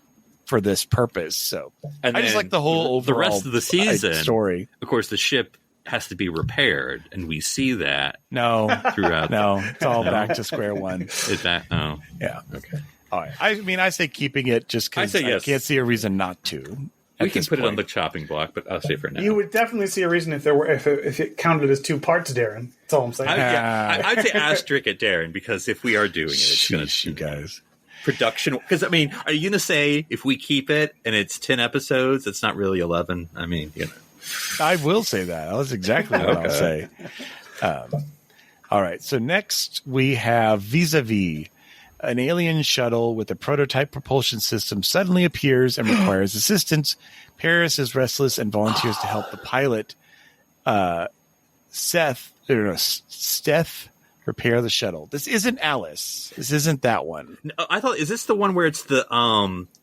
for this purpose. So And I just then like the whole overall the rest of the season story. Of course, the ship has to be repaired, and we see that No, throughout. no, it's all back to square one. Is that? Oh, Yeah. okay. All right. I mean, I say keeping it just because I say I yes. can't see a reason not to. We can put it on the chopping block, but I'll say for now. You would definitely see a reason if it counted as 2 parts, Darren. That's all I'm saying. I'd say asterisk at Darren, because if we are doing it, it's going Sheesh, you guys. production. Because I mean, are you going to say if we keep it and it's 10 episodes, it's not really 11? I mean, you know. I will say that. That's exactly what I'll say. All right. So next we have Vis-a-Vis. An alien shuttle with a prototype propulsion system suddenly appears and requires assistance. Paris is restless and volunteers to help the pilot, Steph, repair the shuttle. This isn't Alice. This isn't that one. No, I thought, is this the one where it's the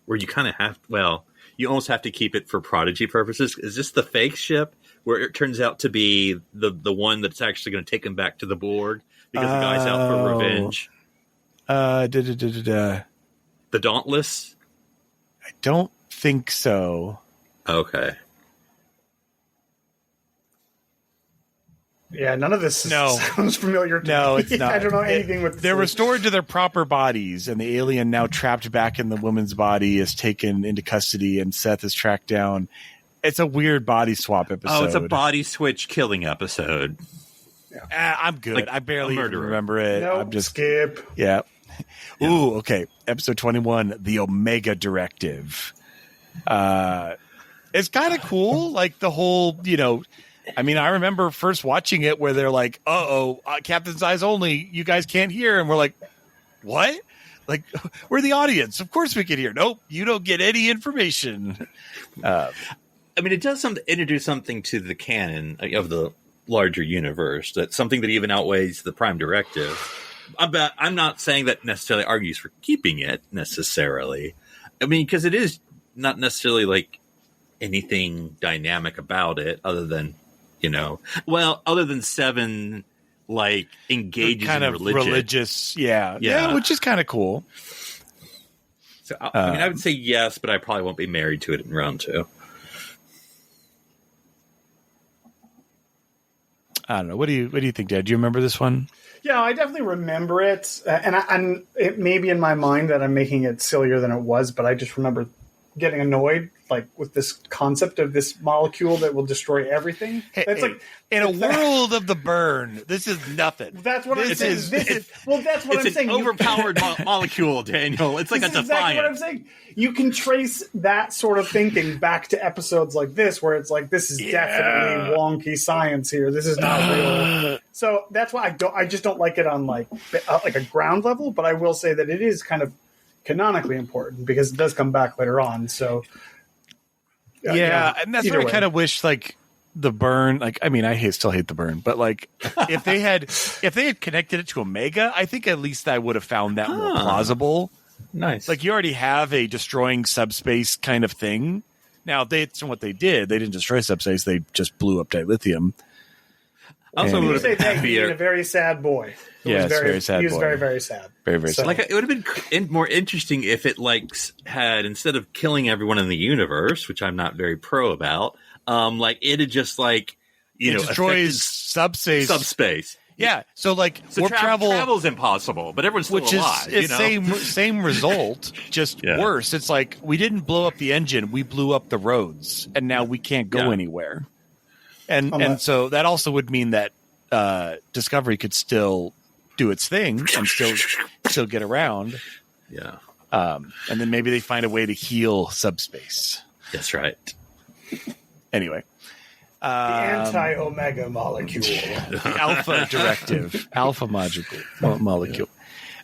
where you kind of have, well, you almost have to keep it for prodigy purposes? Is this the fake ship where it turns out to be the one that's actually going to take him back to the Borg because the guy's out for revenge? The The Dauntless? I don't think so. Okay. Yeah, none of this sounds familiar to No, me. it's not. I don't know anything with They're this. restored to their proper bodies, and the alien, now trapped back in the woman's body, is taken into custody, and Seth is tracked down. It's a weird body swap episode. Oh, it's a body switch killing episode. I'm good. Like I barely a even murderer. remember it. Nope, I'm just skip. yeah. Ooh, okay. Episode 21, the Omega Directive. It's kind of cool. Like the whole, I mean, I remember first watching it where they're like, Captain's eyes only. You guys can't hear. And we're like, what? Like, we're the audience. Of course we can hear. Nope, you don't get any information. I mean, it does introduce something to the canon of the larger universe. That's something that even outweighs the Prime Directive. I'm not saying that necessarily argues for keeping it necessarily. I mean, because it is not necessarily like anything dynamic about it other than, other than Seven, like, engages kind in of religion. religious. Yeah, which is kind of cool. So, I mean, I would say yes, but I probably won't be married to it in round 2. I don't know. What do you think, Dad? Do you remember this one? Yeah, I definitely remember it, and it may be in my mind that I'm making it sillier than it was, but I just remember getting annoyed, like, with this concept of this molecule that will destroy everything. It's like in a world of the burn, this is nothing. That's what I'm saying. That's what I'm It's saying. an overpowered molecule, Daniel. It's like a This is exactly what I'm defiant. saying. You can trace that sort of thinking back to episodes like this, where it's like, this is definitely wonky science here. This is not real. So that's why I just don't like it on like a ground level. But I will say that it is kind of canonically important because it does come back later on. So And that's either what I way. kind of wish, like, the burn. Like, I mean, I still hate the burn, but like, if they had connected it to Omega, I think at least I would have found that more plausible. Nice. Like, you already have a destroying subspace kind of thing. Now, that's what they did. They didn't destroy subspace; they just blew up dilithium. Also, And- You would say have that been being a very sad boy. Yes, very sad He was boy. very, very sad. Very, very sad. like, it would have been more interesting if it had, instead of killing everyone in the universe, which I'm not very pro about, like, it had just like it destroys subspace. Yeah, so like warp travel's impossible, but everyone's still which alive. is same result, just worse. It's like we didn't blow up the engine, we blew up the roads, and now we can't go anywhere. And so that also would mean that Discovery could still do its thing and still get around. Yeah, and then maybe they find a way to heal subspace. that's right. Anyway, The anti-omega molecule. the alpha directive, alpha molecule.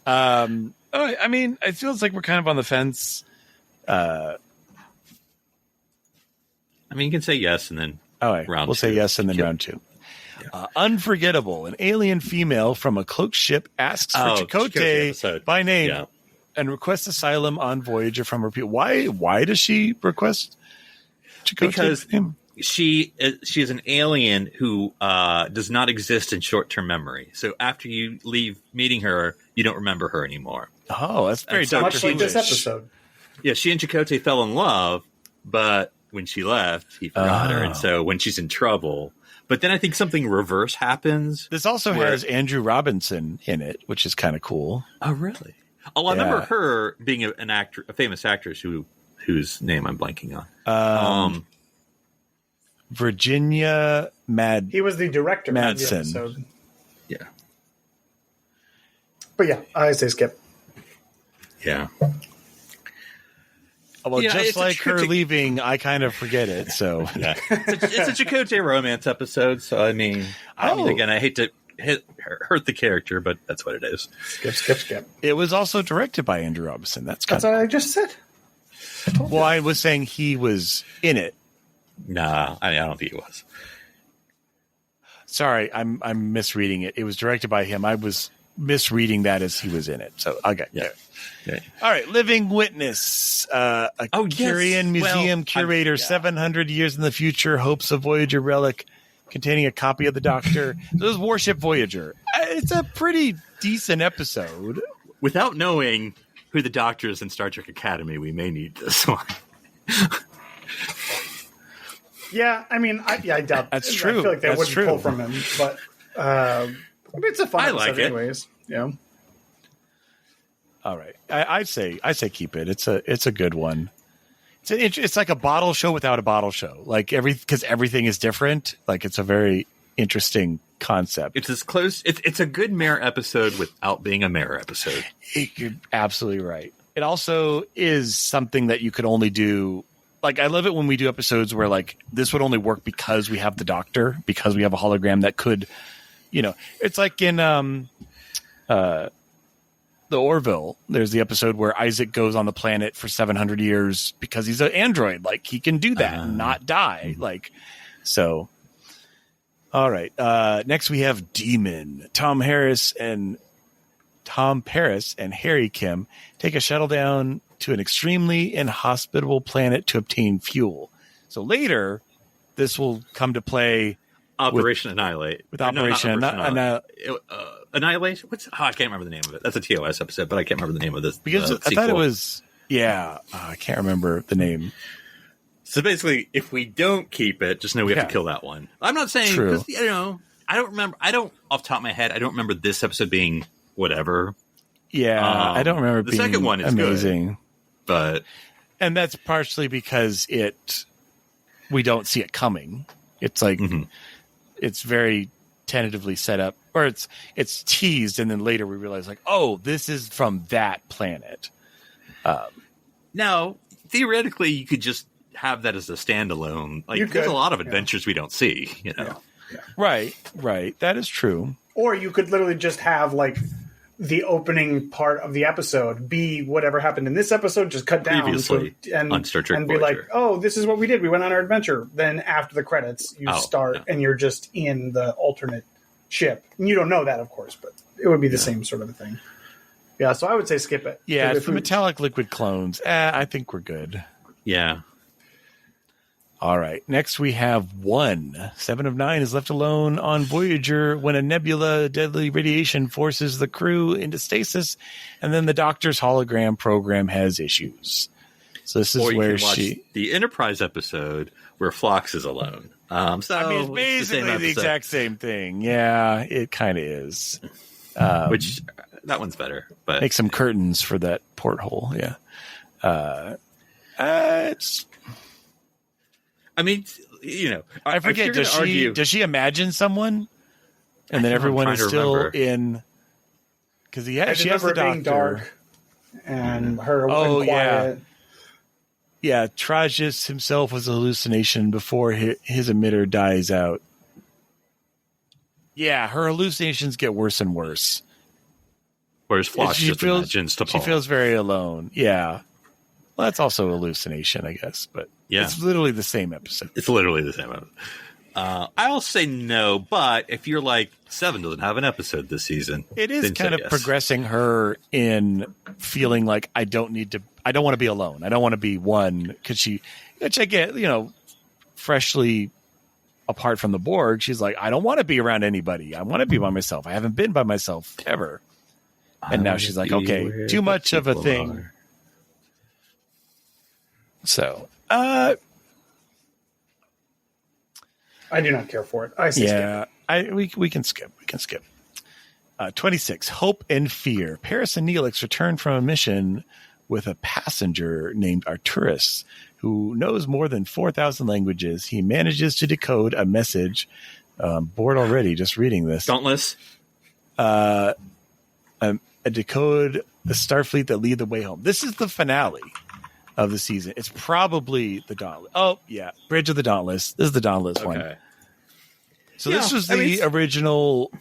I mean, it feels like we're kind of on the fence. I mean, you can say yes, and then round we'll say 2. yes, and then round 2. Unforgettable. An alien female from a cloaked ship asks for Chakotay episode. by name Yeah. and requests asylum on Voyager from her people. Why does she request Chakotay? Because she is an alien who does not exist in short-term memory. So after you leave meeting her, you don't remember her anymore. Oh, that's very so Doctor Much like this Who-ish. episode. Yeah, she and Chakotay fell in love, but when she left, he forgot her. And so when she's in trouble, but then I think something reverse happens. This also has Andrew Robinson in it, which is kind of cool. Oh, really? Oh, I remember her being a famous actress whose name I'm blanking on. Virginia He was the director of the Madsen. episode. Yeah. But yeah, I say skip. Yeah. Well, Yeah, just it's a like her tricky- leaving, I kind of forget it. So Yeah. It's a Chakotay romance episode. So, I mean, again, I hate to hurt the character, but that's what it is. Skip. it was also directed by Andrew Robinson. That's kind That's what I just said. well, I was saying he was in it. Nah, I don't think it was. Sorry, I'm misreading it. It was directed by him. I was misreading that as he was in it. So I got Yeah. All right, Living Witness, yes. Curian Museum Well, curator, 700 years in the future, hopes a Voyager relic containing a copy of the Doctor. So it was Warship Voyager. It's a pretty decent episode. Without knowing who the Doctor is in Star Trek Academy, we may need this one. Yeah, I mean, I doubt That's true. I feel like they That's wouldn't true. pull from him, but it's a fun I episode like it. anyways. Yeah. All right, I'd say keep it. It's a good one. It's like a bottle show without a bottle show. Like because everything is different. Like it's a very interesting concept. It's as close. It's a good Mare episode without being a Mare episode. You're absolutely right. It also is something that you could only do. Like, I love it when we do episodes where, like, this would only work because we have the Doctor, because we have a hologram that could, it's like in the Orville. There's the episode where Isaac goes on the planet for 700 years because he's an android. Like, he can do that and not die. Like, so. All right. Next, we have Demon. Tom Paris and Harry Kim take a shuttle down to an extremely inhospitable planet to obtain fuel. So later, this will come to play. Operation Annihilate. With Operation Annihilation? I can't remember the name of it. That's a TOS episode, but I can't remember the name of this. Because I thought it was, I can't remember the name. So basically, if we don't keep it, just know we have to kill that one. I'm not saying, True. because, I don't remember, off the top of my head, I don't remember this episode being whatever. Yeah, I don't remember the being second one is amazing. good, but and that's partially because we don't see it coming. It's like it's very tentatively set up, or it's teased, and then later we realize, like, oh, this is from that planet. now theoretically, you could just have that as a standalone. Like, there's a lot of adventures we don't see. Right. That is true. Or you could literally just have, like, the opening part of the episode be whatever happened in this episode, just cut down Previously on Star Trek and be Voyager. like, oh, this is what we did. We went on our adventure. Then after the credits, you start and you're just in the alternate ship. And you don't know that, of course, but it would be the same sort of a thing. Yeah, so I would say skip it. Yeah, If it's the we- metallic liquid clones. I think we're good. Yeah. All right. Next, we have 1. 7 of 9 is left alone on Voyager when a nebula deadly radiation forces the crew into stasis, and then the Doctor's hologram program has issues. So this is Or you where can watch the Enterprise episode where Phlox is alone. So I mean, it's basically the exact same thing. Yeah, it kind of is. Which that one's better, but Make some curtains for that porthole. Yeah. It's. I mean, I forget. Does she imagine someone, and then everyone is still in? Because she has the remember it being Doctor. dark and her Oh, and quiet. Yeah, Trajas himself was a hallucination before his emitter dies out. Yeah, her hallucinations get worse and worse. whereas Phlox just imagines to She feels very alone. Yeah. Well, that's also a hallucination, I guess. But it's literally the same episode. It's literally the same episode. I'll say no, but if you're like, 7 doesn't have an episode this season. It is then kind say of yes. progressing her in feeling like I don't want to be alone. I don't want to be one, because which I get, freshly apart from the Borg, she's like, I don't want to be around anybody. I want to be by myself. I haven't been by myself ever. And now she's like, okay, too much of a thing. So, I do not care for it. I say skip. We can skip. 26. Hope and Fear. Paris and Neelix return from a mission with a passenger named Arturus, who knows more than 4,000 languages. He manages to decode a message. Bored already just reading this. Dauntless. A decode the Starfleet that lead the way home. This is the finale of the season. It's probably the Dauntless. Oh, yeah. Bridge of the Dauntless. This is the Dauntless one. So this was the original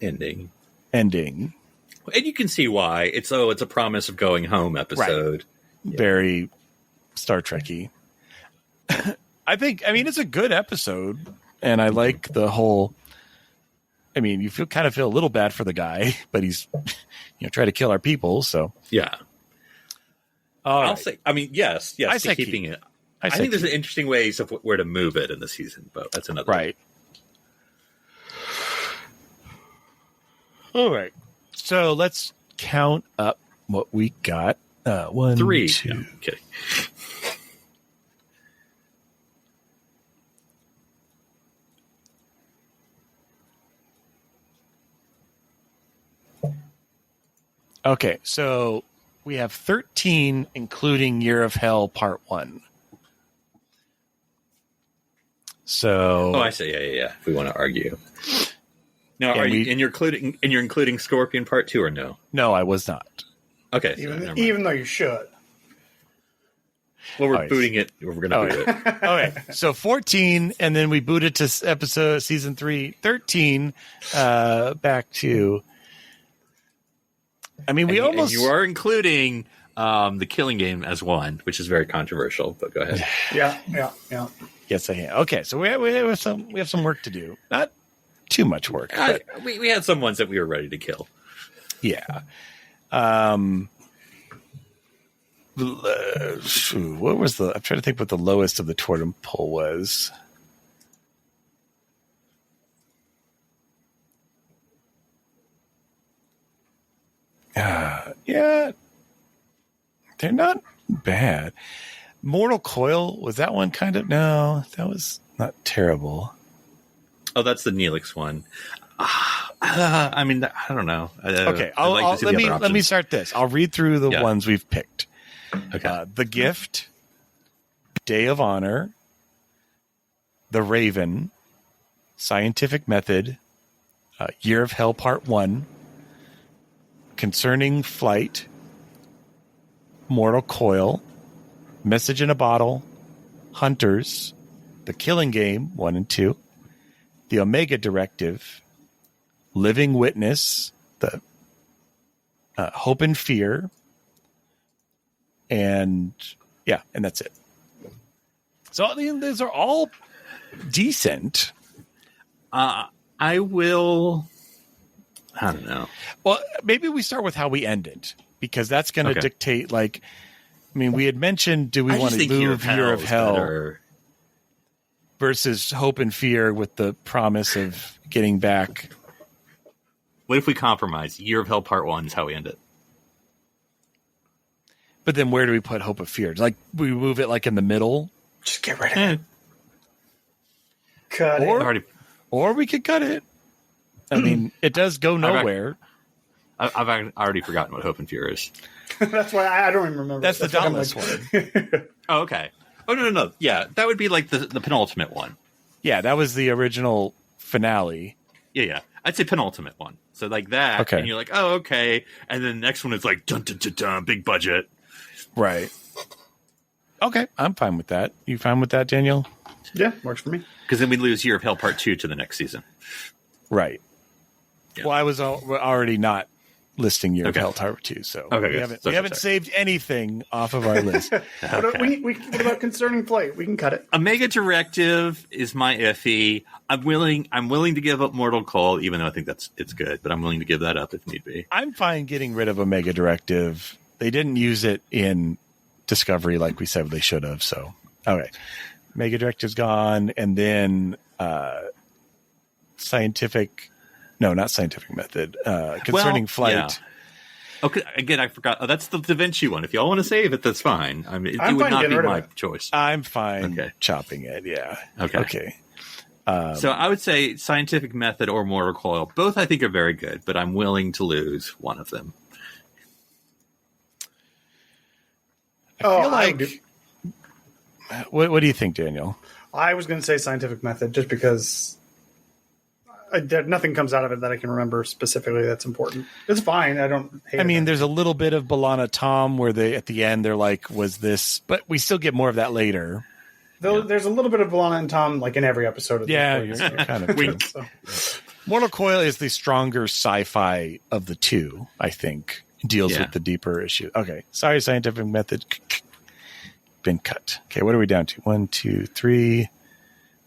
ending. And you can see why. It's a promise of going home episode. Right. Very Star Trek-y. I mean, it's a good episode, and I like the whole. I mean, you kind of feel a little bad for the guy, but he's, trying to kill our people. So yeah. I'll say. I mean, yes. I say keeping it. I think there's interesting ways of where to move it in the season, but that's another. Right. All right. So let's count up what we got. 1, 3. 2. No, kidding. Okay, so we have 13, including Year of Hell Part 1. So, I see. Yeah. If we want to argue, now you're including Scorpion Part 2 or no? No, I was not. Okay, even though you should. Well, we're booting it. We're going to boot it. Okay, so 14, and then we booted to season 3, 13, back to. I mean, and you are including the Killing Game as one, which is very controversial. But go ahead. Yeah. Yes, I am. Okay, so we have some work to do. Not too much work. But, we had some ones that we were ready to kill. Yeah. What was I'm trying to think what the lowest of the totem pole was. Yeah, they're not bad. Mortal Coil, was that one kind of? No, that was not terrible. Oh, that's the Neelix one. I mean, I don't know. Okay, let me start this. I'll read through the ones we've picked. Okay, The Gift, Day of Honor, The Raven, Scientific Method, Year of Hell Part 1, Concerning Flight, Mortal Coil, Message in a Bottle, Hunters, The Killing Game 1 and 2, The Omega Directive, Living Witness, the Hope and Fear, and that's it. So I mean, those are all decent. I don't know. Well, maybe we start with how we end it, because that's going to dictate. Like, I mean, we had mentioned, do we want to move Year of Hell versus Hope and Fear with the promise of getting back? What if we compromise? Year of Hell Part 1 is how we end it. But then where do we put Hope of Fear? Like, we move it like in the middle? Just get rid of it. Cut it. Or we could cut it. I mean, it does go nowhere. I've already forgotten what Hope and Fear is. That's why I don't even remember. That's the Dauntless one. Oh, okay. Oh, no. Yeah, that would be like the penultimate one. Yeah, that was the original finale. Yeah. I'd say penultimate one. So like that, okay. And you're like, oh, okay. And then the next one is like, dun, dun, dun, dun, big budget. Right. Okay, I'm fine with that. You fine with that, Daniel? Yeah, works for me. Because then we lose Year of Hell Part 2 to the next season. Right. Yeah. Well, I was already not listing Year of Okay. Hell Part 2, so Okay, we haven't saved anything off of our list. What about Concerning Flight? We can cut it. Omega Directive is my iffy. I'm willing to give up Mortal Coil, even though I think it's good, but I'm willing to give that up if need be. I'm fine getting rid of Omega Directive. They didn't use it in Discovery like we said they should have, so okay. Mega Director's gone, and then not scientific method concerning flight. Yeah. Okay, again, I forgot. Oh, that's the Da Vinci one. If y'all want to save it, that's fine. I mean, it would not be my choice. I'm fine chopping it. Yeah. Okay. So I would say scientific method or mortal coil. Both I think are very good, but I'm willing to lose one of them. I feel like. What do you think, Daniel? I was going to say scientific method just because nothing comes out of it that I can remember specifically that's important. It's fine. I don't hate it. There's a little bit of B'Elanna Tom where at the end they're like, was this, but we still get more of that later. Though there's a little bit of B'Elanna and Tom like in every episode of this you're kind of true. So. Mortal Coil is the stronger sci-fi of the two, I think. Deals with the deeper issue. Okay. Sorry, scientific method been cut. Okay, what are we down to? 1, 2, 3,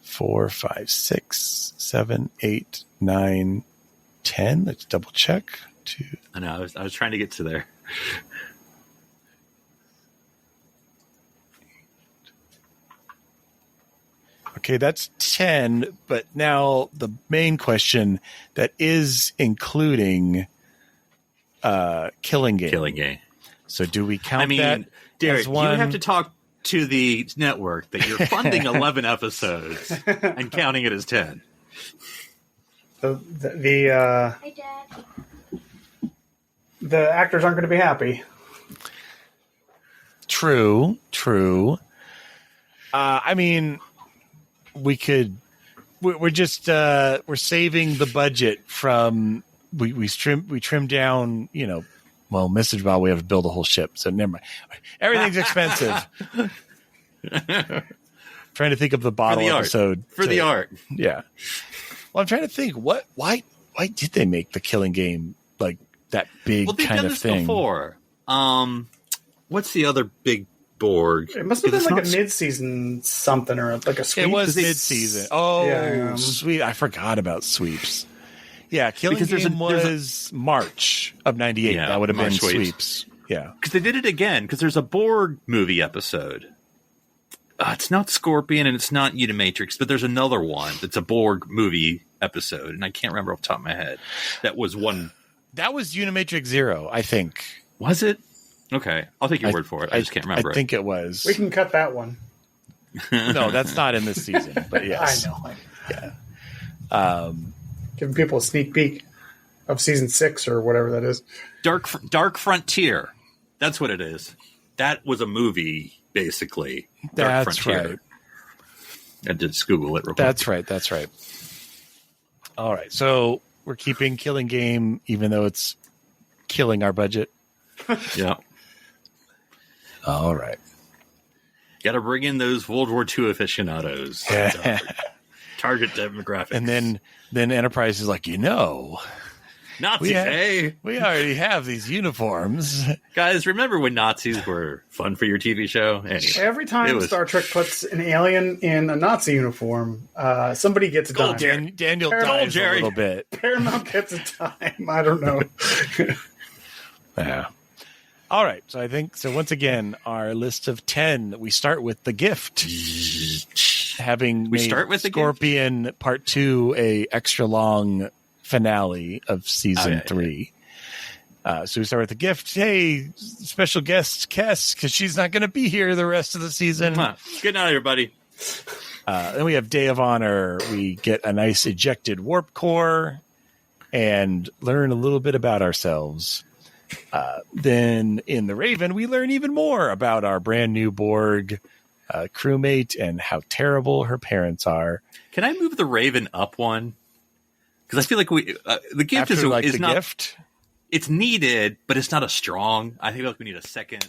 4, 5, 6, 7, 8, 9, 10. Let's double check. 2. I know. I was trying to get to there. Okay, that's 10. But now the main question that is including Killing Game. Killing Game. So do we count that? Derek, as one? You have to talk to the network that you're funding 11 episodes and counting it as 10. The Hi, Dad. The actors aren't going to be happy. True. We're just we're saving the budget from we trim down, message while we have to build a whole ship. So never mind. Everything's expensive. Trying to think of the bottle episode for the art. Yeah. Well, I'm trying to think why did they make the Killing Game like that big well, they've kind done of this thing before. What's the other big Borg? It must have been like a mid-season something or like a sweep. It was mid-season. Oh, sweet! I forgot about sweeps. Yeah, Killing Game was March of '98. That would have been sweeps. Yeah, because they did it again. Because there's a Borg movie episode. It's not Scorpion and it's not Unimatrix, but there's another one that's a Borg movie episode, and I can't remember off the top of my head. That was one. That was Unimatrix Zero, I think. Was it? Okay, I'll take your word for it. I just can't remember. I think it was. We can cut that one. No, that's not in this season. But yes, I know. Yeah. Giving people a sneak peek of season 6 or whatever that is. Dark Frontier. That's what it is. That was a movie, basically. Dark That's Frontier. right. I did Google it real quick. That's right. All right. So we're keeping Killing Game, even though it's killing our budget. Yeah. All right. Got to bring in those World War II aficionados. Target demographics. And then Enterprise is like, Nazis, hey? We already have these uniforms. Guys, remember when Nazis were fun for your TV show? Anyway, every time Star Trek puts an alien in a Nazi uniform, somebody gets a dime. Daniel dies a little bit. Paramount gets a dime. I don't know. Yeah. All right. So I think, once again, our list of 10, we start with The Gift. We start with Scorpion Part 2, a extra long finale of season 3. So we start with The Gift. Hey, special guest Kess, because she's not going to be here the rest of the season. Good night, everybody. Then we have Day of Honor. We get a nice ejected warp core and learn a little bit about ourselves. Then in The Raven, we learn even more about our brand new Borg crewmate and how terrible her parents are. Can I move The Raven up one? Because I feel like The Gift After, is the not. Gift? It's needed, but it's not a strong. I feel like we need a second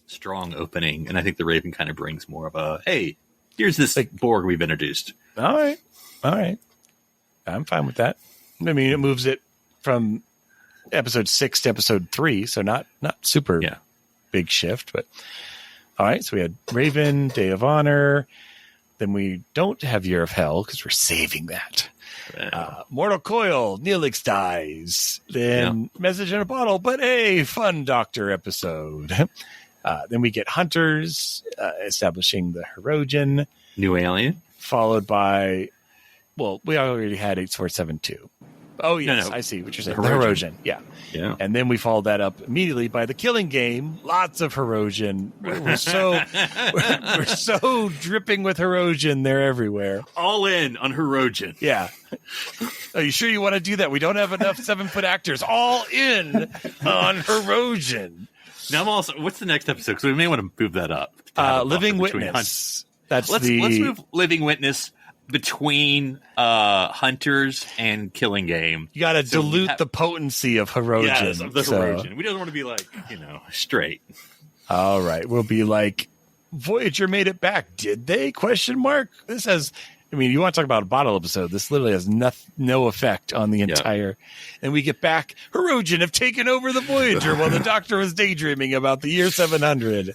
strong opening, and I think The Raven kind of brings more of a hey. Here's this Borg we've introduced. All right. I'm fine with that. I mean, it moves it from episode 6 to episode 3, so not super big shift, but all right. So we had Raven, Day of Honor. Then we don't have Year of Hell because we're saving that. Mortal Coil, Neelix dies. Then Message in a Bottle, but a fun Doctor episode. Then we get Hunters establishing the Hirogen. New Alien. followed by, well, we already had 8472. Oh, yes, No. I see what you're saying. The The Hirogen. Hirogen, yeah. Yeah. And then we followed that up immediately by the Killing Game. Lots of Hirogen. We're so dripping with Hirogen. They're everywhere. All in on Hirogen. Yeah. Are you sure you want to do that? We don't have enough 7-foot actors. All in on Hirogen. Now I'm also. What's the next episode? Because we may want to move that up. Living Witness. Let's move Living Witness between Hunters and Killing Game. You got to dilute the potency of Hirogen. Yes, of the Hirogen. We don't want to be like, straight. All right. We'll be like, Voyager made it back. Did they? Question mark. This has, you want to talk about a bottle episode. This literally has no effect on the entire. And we get back. Hirogen have taken over the Voyager while the Doctor was daydreaming about the year 700.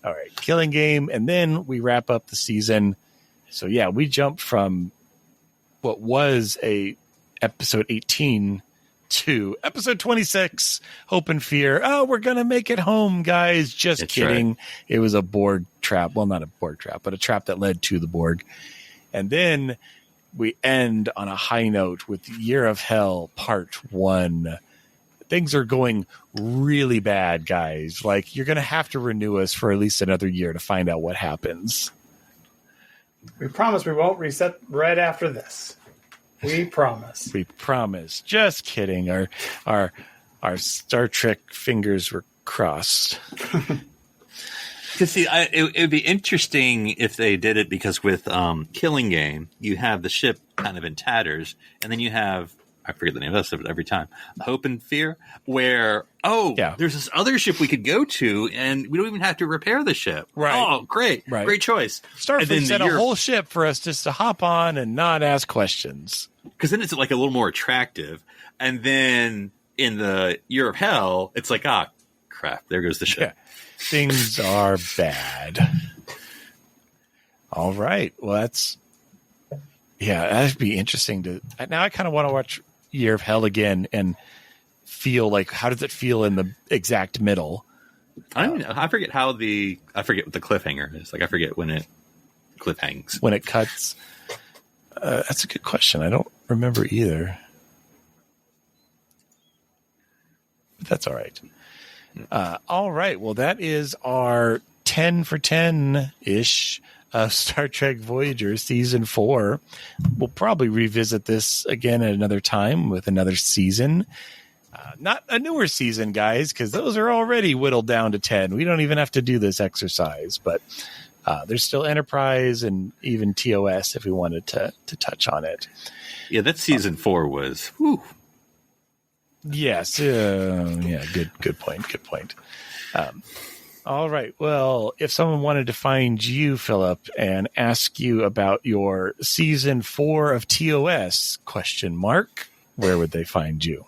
All right. Killing Game. And then we wrap up the season. So, yeah, we jumped from what was a episode 18 to episode 26, Hope and Fear. Oh, we're going to make it home, guys. Just kidding. Right. It was a Borg trap. Well, not a Borg trap, but a trap that led to the Borg. And then we end on a high note with Year of Hell Part 1. Things are going really bad, guys. Like, you're going to have to renew us for at least another year to find out what happens. We promise we won't reset right after this. We promise. We promise. Just kidding. Our Star Trek fingers were crossed. To see, it would be interesting if they did it, because with Killing Game, you have the ship kind of in tatters, and then you have, I forget the name of it every time, Hope and Fear, where, there's this other ship we could go to, and we don't even have to repair the ship. Right. Oh, great. Right. Great choice. Starfleet sent a whole ship for us just to hop on and not ask questions. Because then it's like a little more attractive. And then in the Year of Hell, it's like, crap, there goes the ship. Yeah. Things are bad. All right. Well, that'd be interesting to. Now I kind of want to watch Year of Hell again and feel like, how does it feel in the exact middle? I forget what the cliffhanger is. Like, I forget when it cliffhangs. When it cuts. That's a good question. I don't remember either. But that's all right. All right. Well, that is our 10 for 10-ish of Star Trek Voyager Season 4. We'll probably revisit this again at another time with another season. Not a newer season, guys, because those are already whittled down to 10. We don't even have to do this exercise, but there's still Enterprise and even TOS if we wanted to touch on it. Yeah, that Season 4 was, whew. Yes. Good point. All right. Well, if someone wanted to find you, Philip, and ask you about your Season 4 of TOS, where would they find you?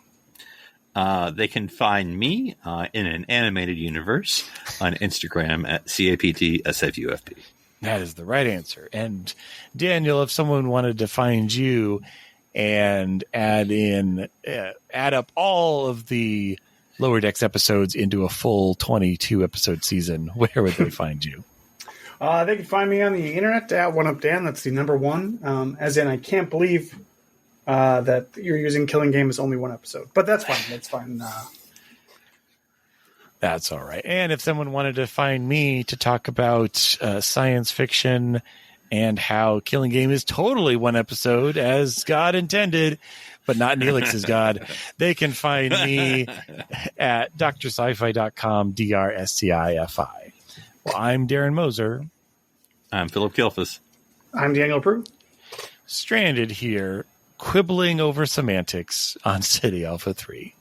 They can find me in an animated universe on Instagram at CAPTSFUFP. That is the right answer. And Daniel, if someone wanted to find you and add up all of the Lower Decks episodes into a full 22 episode season, where would they find you? They can find me on the internet at OneUpDan. That's the number one. As in, I can't believe that you're using Killing Game as only one episode, but that's fine. That's fine. That's all right. And if someone wanted to find me to talk about science fiction and how Killing Game is totally one episode as God intended, but not Neelix's God, they can find me at drsci-fi.com, DRSCIFI. Well, I'm Darren Moser. I'm Philip Kilfus. I'm Daniel Prue. Stranded here, quibbling over semantics on City Alpha 3.